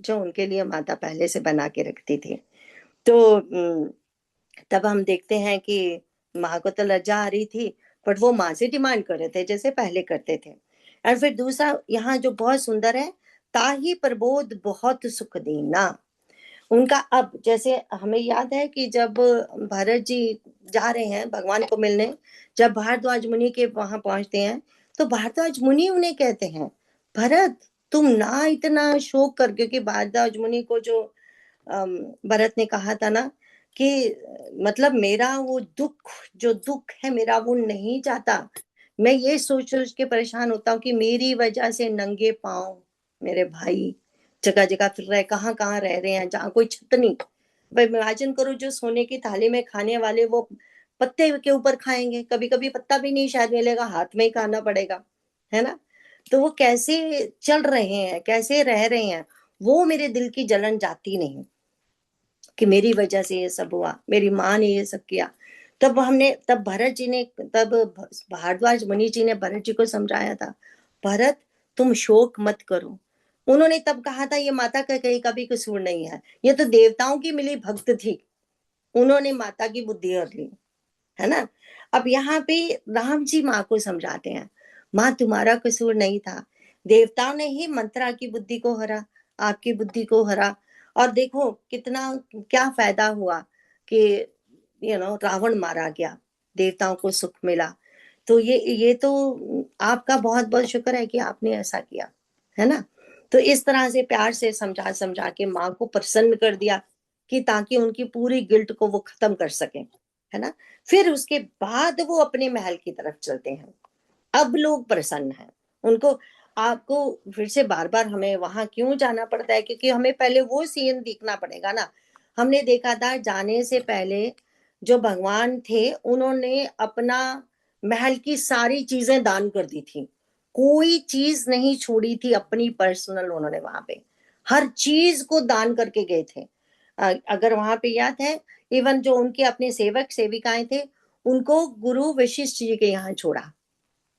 जो उनके लिए माता पहले से बना के रखती थी। तो तब हम देखते हैं कि माँ को तो लज्जा आ रही थी, पर वो माँ से डिमांड कर रहे थे जैसे पहले करते थे। और फिर दूसरा यहाँ जो बहुत सुंदर है, ताही प्रबोध बहुत सुख देना। उनका अब जैसे हमें याद है कि जब भरत जी जा रहे हैं भगवान को मिलने, जब भारद्वाज मुनि के वहां पहुंचते हैं तो भारद्वाज मुनि उन्हें कहते हैं, भरत तुम ना इतना शोक कर, क्योंकि भारद्वाज मुनि को जो भरत ने कहा था ना कि मतलब मेरा वो दुख, जो दुख है मेरा वो नहीं जाता, मैं ये सोच सोच के परेशान होता हूँ कि मेरी वजह से नंगे पांव मेरे भाई जगह जगह फिर रहे, कहाँ कहाँ रह रहे हैं जहाँ कोई छत नहीं। भाई इमेजिन करो, जो सोने की थाली में खाने वाले वो पत्ते के ऊपर खाएंगे, कभी कभी पत्ता भी नहीं शायद मिलेगा, हाथ में ही खाना पड़ेगा, है ना। तो वो कैसे चल रहे हैं, कैसे रह रहे हैं, वो मेरे दिल की जलन जाती नहीं कि मेरी वजह से ये सब हुआ, मेरी माँ ने ये सब किया। तब भरत जी ने, तब भारद्वाज मुनि जी ने भरत जी को समझाया था, भरत तुम शोक मत करो। उन्होंने तब कहा था ये माता का कहीं का भी कसूर नहीं है, ये तो देवताओं की मिली भक्त थी, उन्होंने माता की बुद्धि हर ली, है ना। अब यहाँ पे राम जी माँ को समझाते हैं, माँ तुम्हारा कसूर नहीं था, देवताओं ने ही मंत्रा की बुद्धि को हरा, आपकी बुद्धि को हरा। और देखो कितना क्या फायदा हुआ कि रावण मारा गया, देवताओं को सुख मिला। तो ये तो आपका बहुत बहुत शुक्र है कि आपने ऐसा किया, है ना। तो इस तरह से प्यार से समझा समझा के माँ को प्रसन्न कर दिया कि ताकि उनकी पूरी गिल्ट को वो खत्म कर सके, है ना। फिर उसके बाद वो अपने महल की तरफ चलते हैं। अब लोग प्रसन्न हैं उनको। आपको फिर से बार बार हमें वहां क्यों जाना पड़ता है, क्योंकि हमें पहले वो सीन देखना पड़ेगा ना। हमने देखा था जाने से पहले जो भगवान थे उन्होंने अपना महल की सारी चीजें दान कर दी थी, कोई चीज नहीं छोड़ी थी अपनी पर्सनल, उन्होंने वहां पे हर चीज को दान करके गए थे। अगर वहां पे याद है, इवन जो उनके अपने सेवक सेविकाएं थे उनको गुरु वशिष्ठ जी के यहाँ छोड़ा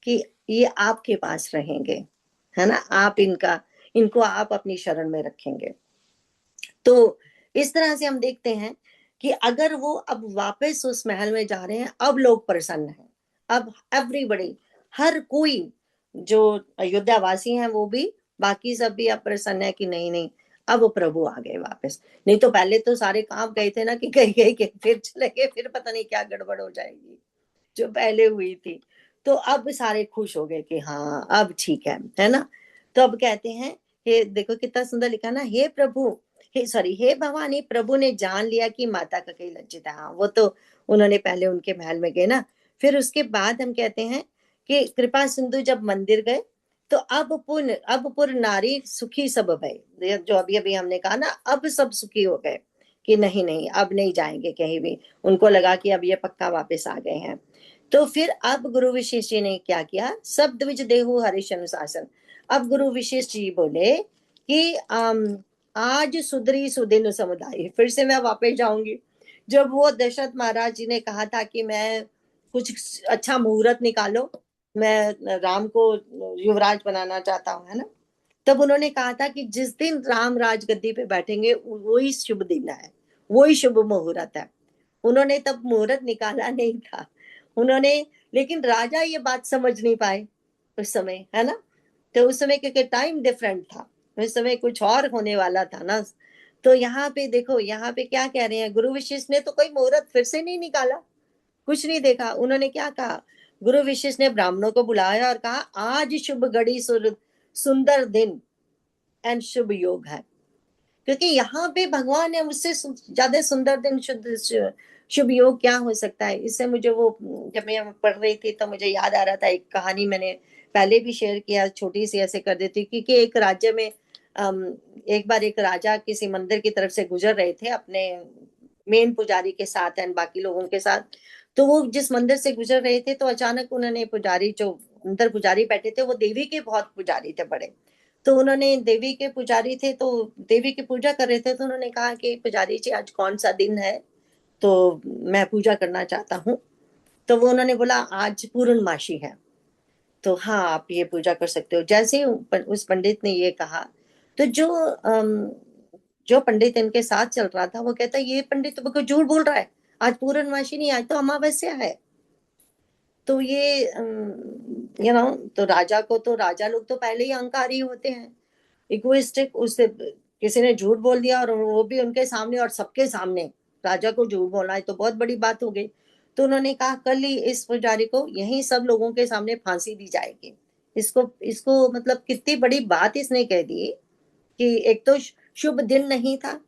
कि ये आपके पास रहेंगे, है ना, आप इनको आप अपनी शरण में रखेंगे। तो इस तरह से हम देखते हैं कि अगर वो अब वापस उस महल में जा रहे हैं, अब लोग प्रसन्न हैं। अब एवरीबडी, हर कोई जो अयोध्या वासी हैं वो भी, बाकी सब भी अब प्रसन्न है कि नहीं नहीं अब प्रभु आ गए वापस। नहीं तो पहले तो सारे कांप गए थे ना कि कहीं कहीं के फिर चले गए, फिर पता नहीं क्या गड़बड़ हो जाएगी जो पहले हुई थी। तो अब सारे खुश हो गए कि हाँ अब ठीक है ना। तो अब कहते हैं, हे देखो कितना सुंदर लिखा ना, हे प्रभु, हे सॉरी हे भवानी, प्रभु ने जान लिया कि माता का कहीं लज्जित है। हाँ वो तो उन्होंने पहले उनके महल में गए ना। फिर उसके बाद हम कहते हैं कि कृपा सिंधु जब मंदिर गए तो अब पुर नारी सुखी सब भय, जो अभी अभी हमने कहा ना, अब सब सुखी हो गए कि नहीं नहीं अब नहीं जाएंगे कहीं भी। उनको लगा कि अब ये पक्का वापस आ गए हैं। तो फिर अब गुरु विशेष जी ने क्या किया, सब द्विज देहु हरीश अनुशासन। अब गुरु विशेष जी बोले कि आज सुधरी सुदिन समुदाय, फिर से मैं वापस जाऊंगी। जब वो दशरथ महाराज जी ने कहा था कि मैं कुछ अच्छा मुहूर्त निकालो, मैं राम को युवराज बनाना चाहता हूँ, है ना। तब उन्होंने कहा था कि जिस दिन राम राज गद्दी पे बैठेंगे वही शुभ दिन है, वही शुभ मुहूर्त है। उन्होंने तब मुहूर्त निकाला नहीं था उन्होंने, लेकिन राजा ये बात समझ नहीं पाए उस समय, है ना। तो उस समय क्योंकि टाइम डिफरेंट था, उस समय कुछ और होने वाला था ना। तो यहाँ पे देखो, यहाँ पे क्या कह रहे हैं, गुरु विशिष्ट ने तो कोई मुहूर्त फिर से नहीं निकाला, कुछ नहीं देखा। उन्होंने क्या कहा, गुरु विशिष्ट ने ब्राह्मणों को बुलाया और कहा आज शुभ घड़ी सुंदर दिन एंड शुभ योग है। क्योंकि यहाँ पे भगवान है, उससे ज्यादा सुंदर दिन शुद्ध शुभ योग क्या हो सकता है। इससे मुझे वो, जब मैं पढ़ रही थी तो मुझे याद आ रहा था एक कहानी, मैंने पहले भी शेयर किया, छोटी सी ऐसे कर देती, क्योंकि एक राज्य में एक बार एक राजा किसी मंदिर की तरफ से गुजर रहे थे अपने मेन पुजारी के साथ एंड बाकी लोगों के साथ। तो वो जिस मंदिर से गुजर रहे थे तो अचानक उन्होंने, पुजारी जो अंदर पुजारी बैठे थे वो देवी के बहुत पुजारी थे बड़े, तो उन्होंने देवी के पुजारी थे तो देवी की पूजा कर रहे थे, तो उन्होंने कहा कि पुजारी जी आज कौन सा दिन है, तो मैं पूजा करना चाहता हूँ। तो वो उन्होंने बोला आज पूर्णमासी है, तो हाँ आप ये पूजा कर सकते हो। जैसे ही उस पंडित ने ये कहा तो जो पंडित इनके साथ चल रहा था वो कहता ये पंडित तो बिल्कुल झूठ बोल रहा है, आज पूर्णमासी नहीं, आज तो अमावस्या है। तो ये तो राजा को, तो राजा लोग तो पहले ही अहंकारी होते हैं, इगोइस्टिक, उससे किसी ने झूठ बोल दिया और वो भी उनके सामने और सबके सामने, राजा को झूठ बोलना है तो बहुत बड़ी बात हो गई। तो उन्होंने कहा कल ही इस पुजारी को यहीं सब लोगों के सामने फांसी दी जाएगी, इसको इसको मतलब कितनी बड़ी बात इसने कह दी कि एक तो शुभ दिन नहीं था,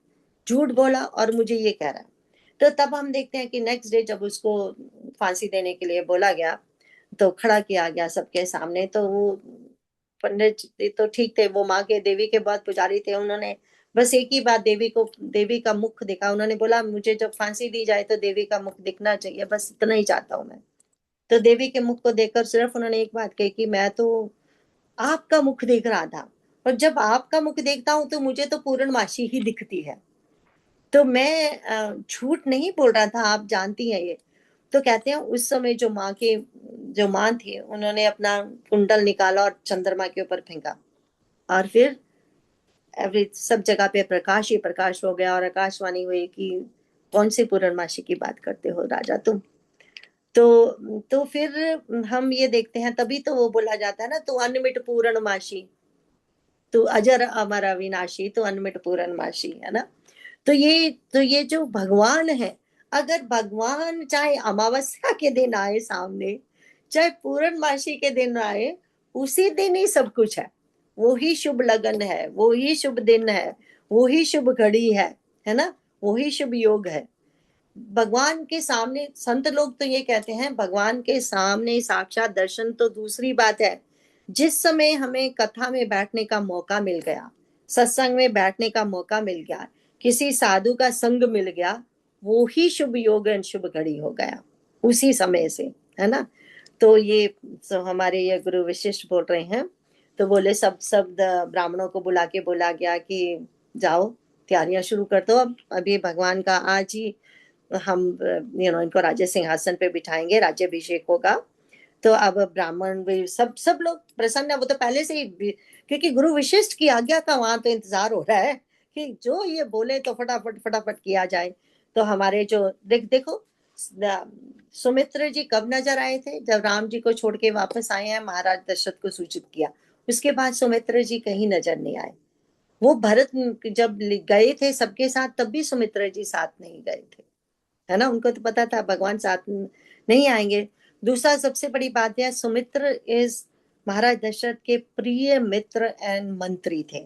झूठ बोला और मुझे ये कह रहा है। तो तब हम देखते हैं कि नेक्स्ट डे जब उसको फांसी देने के लिए बोला गया तो खड़ा किया गया सबके सामने, तो वो पंडित जी तो ठीक थे, वो माँ के देवी के बाद पुजारी थे, उन्होंने बस एक ही बात देवी का मुख दिखा, उन्होंने बोला मुझे जब फांसी दी जाए तो देवी का मुख दिखना चाहिए, बस इतना ही चाहता हूँ मैं। तो देवी के मुख को देखकर सिर्फ उन्होंने एक बात कही कि मैं तो आपका मुख देख रहा था, और जब आपका मुख देखता हूं तो मुझे तो पूर्णमासी ही दिखती है, तो मैं झूठ नहीं बोल रहा था, आप जानती हैं ये। तो कहते हैं उस समय जो माँ थी उन्होंने अपना कुंडल निकाला और चंद्रमा के ऊपर फेंका, और फिर एवरी सब जगह पे प्रकाश ही प्रकाश हो गया, और आकाशवाणी हुई कि कौन सी पूर्णमासी की बात करते हो राजा तुम। तो फिर हम ये देखते हैं, तभी तो वो बोला जाता है ना, तू अनमिट पूर्णमासी, तू अजर अमर अविनाशी, तू अनमिट पूर्णमासी, है ना। तो ये जो भगवान है, अगर भगवान चाहे अमावस्या के दिन आए सामने, चाहे पूर्णमासी के दिन आए, उसी दिन ही सब कुछ है, वो ही शुभ लगन है, वो ही शुभ दिन है, वो ही शुभ घड़ी है ना, वो ही शुभ योग है। भगवान के सामने संत लोग तो ये कहते हैं, भगवान के सामने साक्षात दर्शन तो दूसरी बात है, जिस समय हमें कथा में बैठने का मौका मिल गया, सत्संग में बैठने का मौका मिल गया, किसी साधु का संग मिल गया, वो ही शुभ योग और शुभ घड़ी हो गया उसी समय से, है ना। तो ये हमारे ये गुरु विशिष्ट बोल रहे हैं, तो बोले सब सब ब्राह्मणों को बुला के बोला गया कि जाओ तैयारियां शुरू कर दो, अब अभी भगवान का आज ही हम इनको राज्य सिंहासन पे बिठाएंगे, राज्यभिषेक होगा। तो अब ब्राह्मण भी सब सब लोग प्रसन्न है, वो तो पहले से ही, क्योंकि गुरु विशिष्ट की आज्ञा का वहां तो इंतजार हो रहा है कि जो ये बोले तो फटाफट फटाफट किया जाए। तो हमारे जो देखो, सुमित्र जी कब नजर आए थे, जब राम जी को छोड़ के वापस आए हैं, महाराज दशरथ को सूचित किया, उसके बाद सुमित्र जी कहीं नजर नहीं आए। वो भरत जब गए थे सबके साथ, तब भी सुमित्र जी साथ नहीं गए थे, है ना, उनको तो पता था भगवान साथ नहीं आएंगे। दूसरा सबसे बड़ी बात है, सुमित्र इज महाराज दशरथ के प्रिय मित्र एंड मंत्री थे,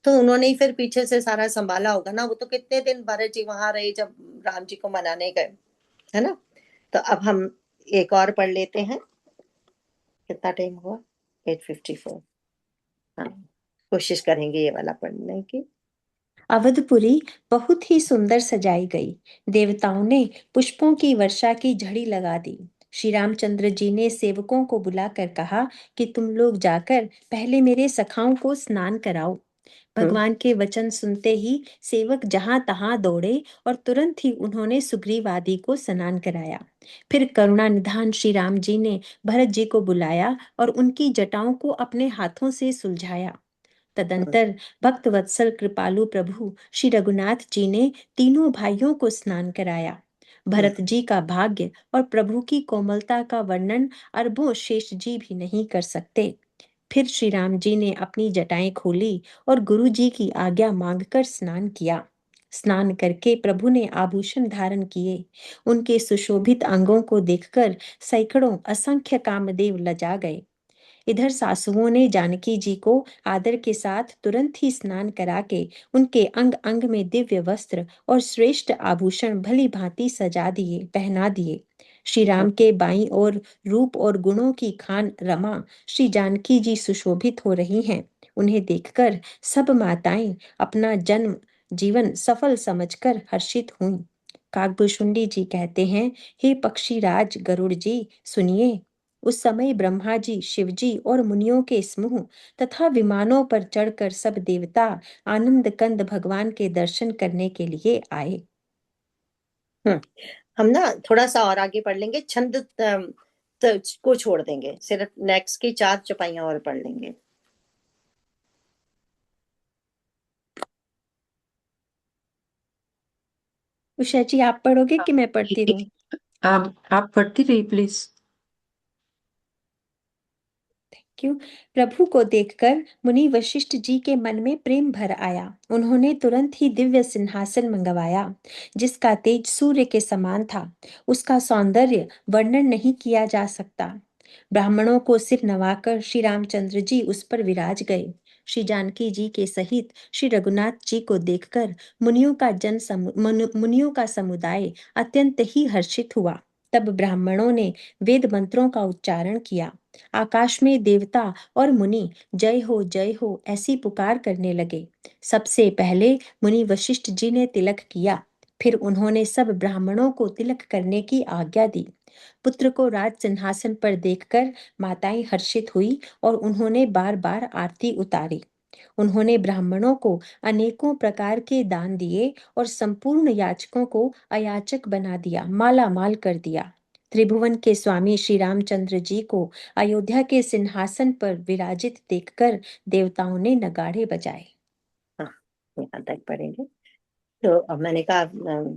तो उन्होंने ही फिर पीछे से सारा संभाला होगा ना, वो तो कितने दिन भरत जी वहां रहे जब राम जी को मनाने गए, है ना। तो अब हम एक और पढ़ लेते हैं, कितना टाइम हुआ, 8:54। हाँ, कोशिश करेंगे ये वाला पढ़ने की। अवधपुरी बहुत ही सुंदर सजाई गई। देवताओं ने पुष्पों की वर्षा की झड़ी लगा दी। श्री रामचंद्र जी ने सेवकों को बुलाकर कहा कि तुम लोग जाकर पहले मेरे सखाओं को स्नान कराओ। हम्म। भगवान के वचन सुनते ही सेवक जहां तहां दौड़े और तुरंत ही उन्होंने सुग्रीव आदि को स्नान कराया। फिर करुणा निधान श्री राम जी ने भरत जी को बुलाया और उनकी जटाओं को अपने हाथों से सुलझाया। तदंतर भक्त वत्सल कृपालु प्रभु श्री रघुनाथ जी ने तीनों भाइयों को स्नान कराया। हम्म। भरत जी का भाग्य और प्रभु की कोमलता का वर्णन अरबों शेष जी भी नहीं कर सकते। फिर श्री राम जी ने अपनी जटाएं खोली और गुरु जी की आज्ञा मांगकर स्नान किया। स्नान करके प्रभु ने आभूषण धारण किए। उनके सुशोभित अंगों को देखकर सैकड़ों असंख्य कामदेव लजा गए। इधर सासुओं ने जानकी जी को आदर के साथ तुरंत ही स्नान करा के उनके अंग अंग में दिव्य वस्त्र और श्रेष्ठ आभूषण भली भांति सजा दिए, पहना दिए। श्री राम के बाईं ओर रूप और गुणों की खान रमा श्री जानकी जी सुशोभित हो रही हैं। उन्हें देखकर सब माताएं अपना जन्म जीवन सफल समझकर हर्षित हुईं। काकभूषुंडी जी कहते हैं, हे पक्षीराज गरुड़ जी, सुनिए। उस समय ब्रह्मा जी, शिव जी और मुनियों के समूह तथा विमानों पर चढ़कर सब देवता आनंद कंद भगवान के दर्शन करने के लिए आए। हम ना थोड़ा सा और आगे पढ़ लेंगे, छंद को छोड़ देंगे, सिर्फ नेक्स्ट की 4 चौपाइयां और पढ़ लेंगे। उषा जी, आप पढ़ोगे कि मैं पढ़ती रहूं? आप पढ़ती रही प्लीज। क्यों? प्रभु को देखकर मुनि वशिष्ठ जी के मन में प्रेम भर आया। उन्होंने तुरंत ही दिव्य सिंहासन मंगवाया, जिसका तेज सूर्य के समान था। उसका सौंदर्य वर्णन नहीं किया जा सकता। ब्राह्मणों को सिर नवाकर श्री रामचंद्र जी उस पर विराज गए। श्री जानकी जी के सहित श्री रघुनाथ जी को देखकर मुनियों का समुदाय अत्यंत ही हर्षित हुआ। तब ब्राह्मणों ने वेद मंत्रों का उच्चारण किया। आकाश में देवता और मुनि जय हो ऐसी पुकार करने लगे। सबसे पहले मुनि वशिष्ठ जी ने तिलक किया। फिर उन्होंने सब ब्राह्मणों को तिलक करने की आज्ञा दी। पुत्र को राज सिंहासन पर देखकर माताएं हर्षित हुई और उन्होंने बार बार आरती उतारी। उन्होंने ब्राह्मणों को अनेकों प्रकार के दान दिए और संपूर्ण याचकों को अयाचक बना दिया, माला माल कर दिया। त्रिभुवन के स्वामी श्री रामचंद्र जी को अयोध्या के सिंहासन पर विराजित देखकर देवताओं ने नगाड़े बजाए। हाँ, यहाँ तक पढ़ेंगे। तो अब मैंने कहा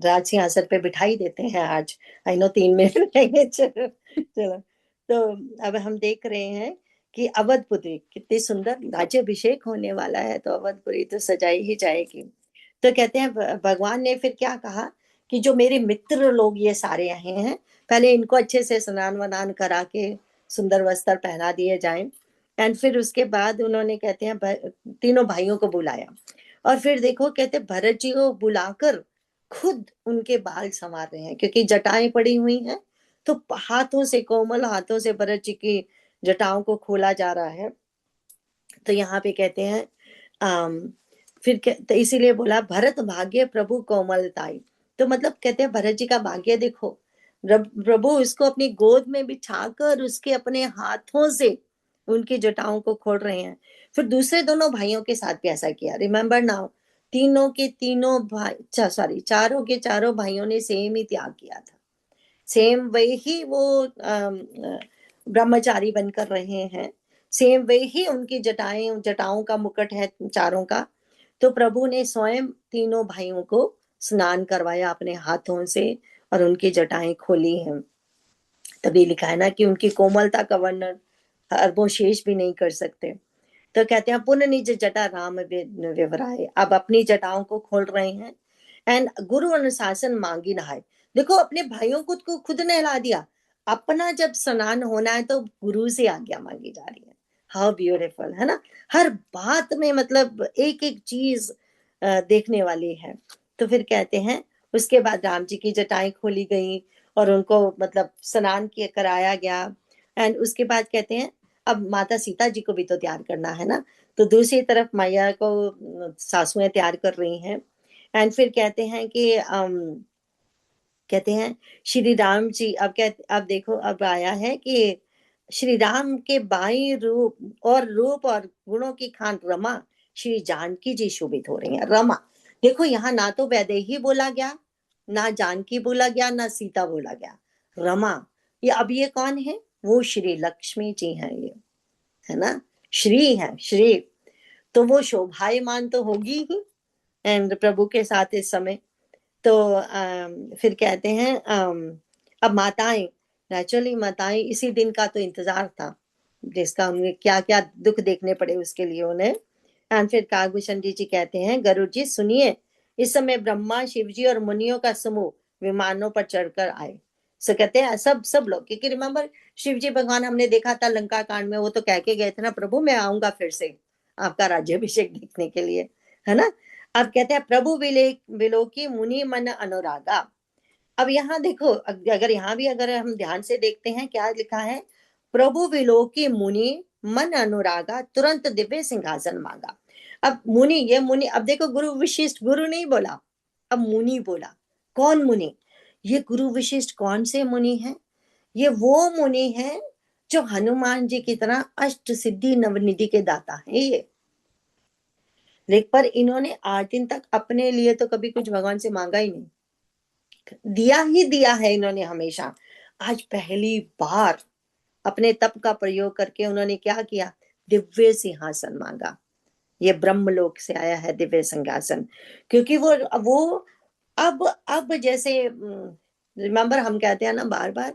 राज सिंहासन पे बिठाई देते हैं आज। आई नो 3 मिनट लगेंगे। चलो चलो। तो अब हम देख रहे हैं कि अवधपुरी कितनी सुंदर, राज्याभिषेक होने वाला है, तो अवधपुरी तो सजाई ही जाएगी। तो कहते हैं भगवान ने फिर क्या कहा कि जो मेरे मित्र लोग ये सारे आए हैं, पहले इनको अच्छे से स्नान वनान करा के सुंदर वस्त्र पहना दिए जाएं। एंड फिर उसके बाद उन्होंने कहते हैं तीनों भाइयों को बुलाया। और फिर देखो कहते भरत जी को बुलाकर खुद उनके बाल संवार रहे हैं, क्योंकि जटाएं पड़ी हुई हैं। तो हाथों से, कोमल हाथों से भरत जी की जटाओं को खोला जा रहा है। तो यहाँ पे कहते हैं फिर तो इसीलिए बोला भरत भाग्य प्रभु कोमलताई। तो मतलब कहते हैं भरत जी का भाग्य देखो, प्रभु उसको अपनी गोद में बिठाकर उसके अपने हाथों से उनकी जटाओं को खोल रहे हैं। फिर दूसरे दोनों भाइयों के साथ भी ऐसा किया। रिमेम्बर नाउ, तीनों के तीनों भाई, सॉरी, चारों के चारों भाइयों ने सेम ही त्याग किया था। सेम वे ही वो ब्रह्मचारी बनकर रहे हैं। सेम वे ही उनकी जटाओं का मुकुट है चारों का। तो प्रभु ने स्वयं तीनों भाइयों को स्नान करवाया अपने हाथों से और उनकी जटाएं खोली हैं। तभी लिखा है ना कि उनकी कोमलता का वर्णन अरबों शेष भी नहीं कर सकते। तो कहते हैं पुनः निज जटा राम विवराए, अब अपनी जटाओं को खोल रहे हैं। एंड गुरु अनुशासन मांगी नहाए। देखो अपने भाइयों को खुद नहला दिया। अपना जब स्नान होना है तो गुरु से आज्ञा मांगी जा रही है। हाउ ब्यूटीफुल है ना। हर बात में मतलब एक एक चीज देखने वाली है। तो फिर कहते हैं उसके बाद राम जी की जटाएं खोली गई और उनको मतलब स्नान किया कराया गया। एंड उसके बाद कहते हैं अब माता सीता जी को भी तो तैयार करना है ना। तो दूसरी तरफ मैया को सासुएं तैयार कर रही हैं। एंड फिर कहते हैं कि कहते हैं श्री राम जी, अब देखो अब आया है कि श्री राम के बाई रूप और गुणों की खान रमा श्री जानकी जी शोभित हो रही है। रमा, देखो यहाँ ना तो वैदेही बोला गया, ना जानकी बोला गया, ना सीता बोला गया, रमा। ये अब ये कौन है? वो श्री लक्ष्मी जी हैं, ये है ना, श्री है, श्री। तो वो शोभायमान तो होगी ही एंड प्रभु के साथ इस समय। तो फिर कहते हैं अब माताएं, नेचुरली माताएं इसी दिन का तो इंतजार था जिसका उन्हें क्या क्या दुख देखने पड़े उसके लिए उन्हें। एंड फिर कागभूषण जी कहते हैं गरुड़ जी सुनिए, इस समय ब्रह्मा शिव जी और मुनियों का समूह विमानों पर चढ़कर आए। सो कहते हैं सब लोग, क्योंकि रिमेम्बर शिव जी भगवान हमने देखा था लंका कांड में, वो तो कह के गए थे ना प्रभु मैं आऊंगा फिर से आपका राज्याभिषेक देखने के लिए, है ना। अब कहते हैं प्रभु विलोकी मुनि मन अनुरागा। अब यहाँ देखो अगर यहाँ भी अगर हम ध्यान से देखते हैं क्या लिखा है, प्रभु विलोकी मुनि मन अनुरागा तुरंत दिव्य सिंहासन मांगा। अब मुनि, ये मुनि, अब देखो गुरु विशिष्ट, गुरु नहीं बोला, अब मुनि बोला। कौन मुनि? ये गुरु विशिष्ट कौन से मुनि हैं? ये वो मुनि हैं जो हनुमान जी की तरह अष्ट सिद्धि नवनिधि के दाता हैं ये। लेकिन पर इन्होंने 8 दिन तक अपने लिए तो कभी कुछ भगवान से मांगा ही नहीं, दिया ही दिया है इन्होंने हमेशा। आज पहली बार अपने तप का प्रयोग करके उन्होंने क्या किया? दिव्य सिंहासन मांगा। ये ब्रह्मलोक से आया है दिव्य सिंहासन, क्योंकि वो अब जैसे रिमेम्बर हम कहते हैं ना बार बार,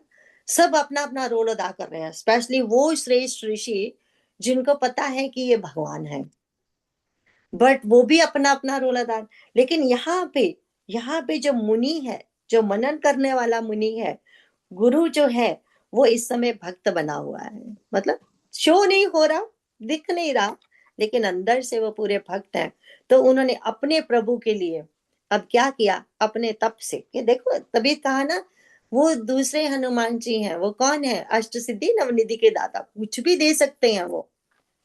सब अपना अपना रोल अदा कर रहे हैं, स्पेशली वो श्रेष्ठ ऋषि जिनको पता है कि ये भगवान है, बट वो भी अपना अपना रोल अदा। लेकिन यहाँ पे जो मुनि है, जो मनन करने वाला मुनि है, गुरु जो है, वो इस समय भक्त बना हुआ है, मतलब शो नहीं हो रहा, दिख नहीं रहा, लेकिन अंदर से वो पूरे भक्त हैं। तो उन्होंने अपने प्रभु के लिए अब क्या किया, अपने तप से, कि देखो तभी कहा ना, वो दूसरे हनुमान जी हैं, वो कौन है, अष्ट सिद्धि नवनिधि के दाता, कुछ भी दे सकते हैं वो,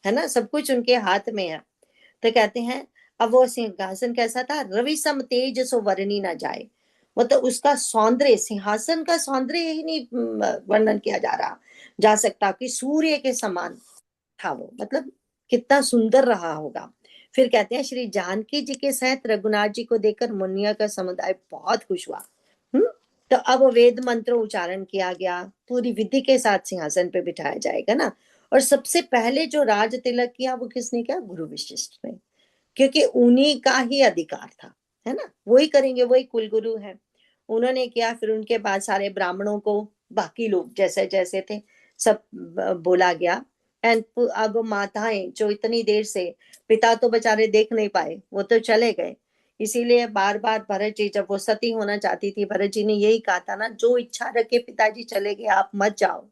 है ना, सब कुछ उनके हाथ में है। तो कहते हैं अब वो सिंहासन कैसा था, रवि सम तेज सो वर्णी ना जाए, मतलब उसका सौंदर्य, सिंहासन का सौंदर्य ही नहीं वर्णन किया जा सकता, कि सूर्य के समान था वो, मतलब कितना सुंदर रहा होगा। फिर कहते हैं श्री जानकी जी के सहित रघुनाथ जी को देखकर मुनिया का समुदाय बहुत खुश हुआ। हम्म तो अब वेद मंत्र उच्चारण किया गया, पूरी विधि के साथ सिंहासन पे बिठाया जाएगा ना। और सबसे पहले जो राज तिलक किया वो किसने किया, गुरु वशिष्ठ ने, क्योंकि उन्हीं का ही अधिकार था, है ना, वही करेंगे, वही कुल गुरु है, उन्होंने किया। फिर उनके बाद सारे ब्राह्मणों को, बाकी लोग जैसे जैसे थे सब बोला गया। एंड अब माताएं जो इतनी देर से, पिता तो बेचारे देख नहीं पाए, वो तो चले गए, इसीलिए बार बार भरत जी, जब वो सती होना चाहती थी, भरत जी ने यही कहा था ना, जो इच्छा रखे पिताजी चले गए, आप मत जाओ,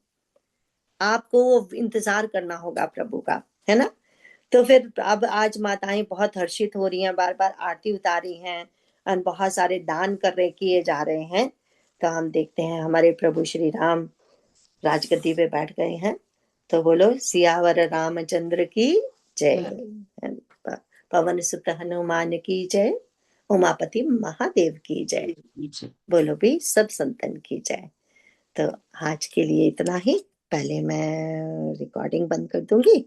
आपको वो इंतजार करना होगा प्रभु का, है ना। तो फिर अब आज माताएं बहुत हर्षित हो रही हैं, बार बार आरती उतारी हैं, और बहुत सारे दान कर रहे किए जा रहे हैं। तो हम देखते हैं हमारे प्रभु श्री राम राजगद्दी पे बैठ गए हैं। तो बोलो सियावर रामचंद्र की जय, पवन सुत हनुमान की जय, उमापति महादेव की जय, बोलो भी सब संतन की जय। तो आज के लिए इतना ही, पहले मैं रिकॉर्डिंग बंद कर दूंगी।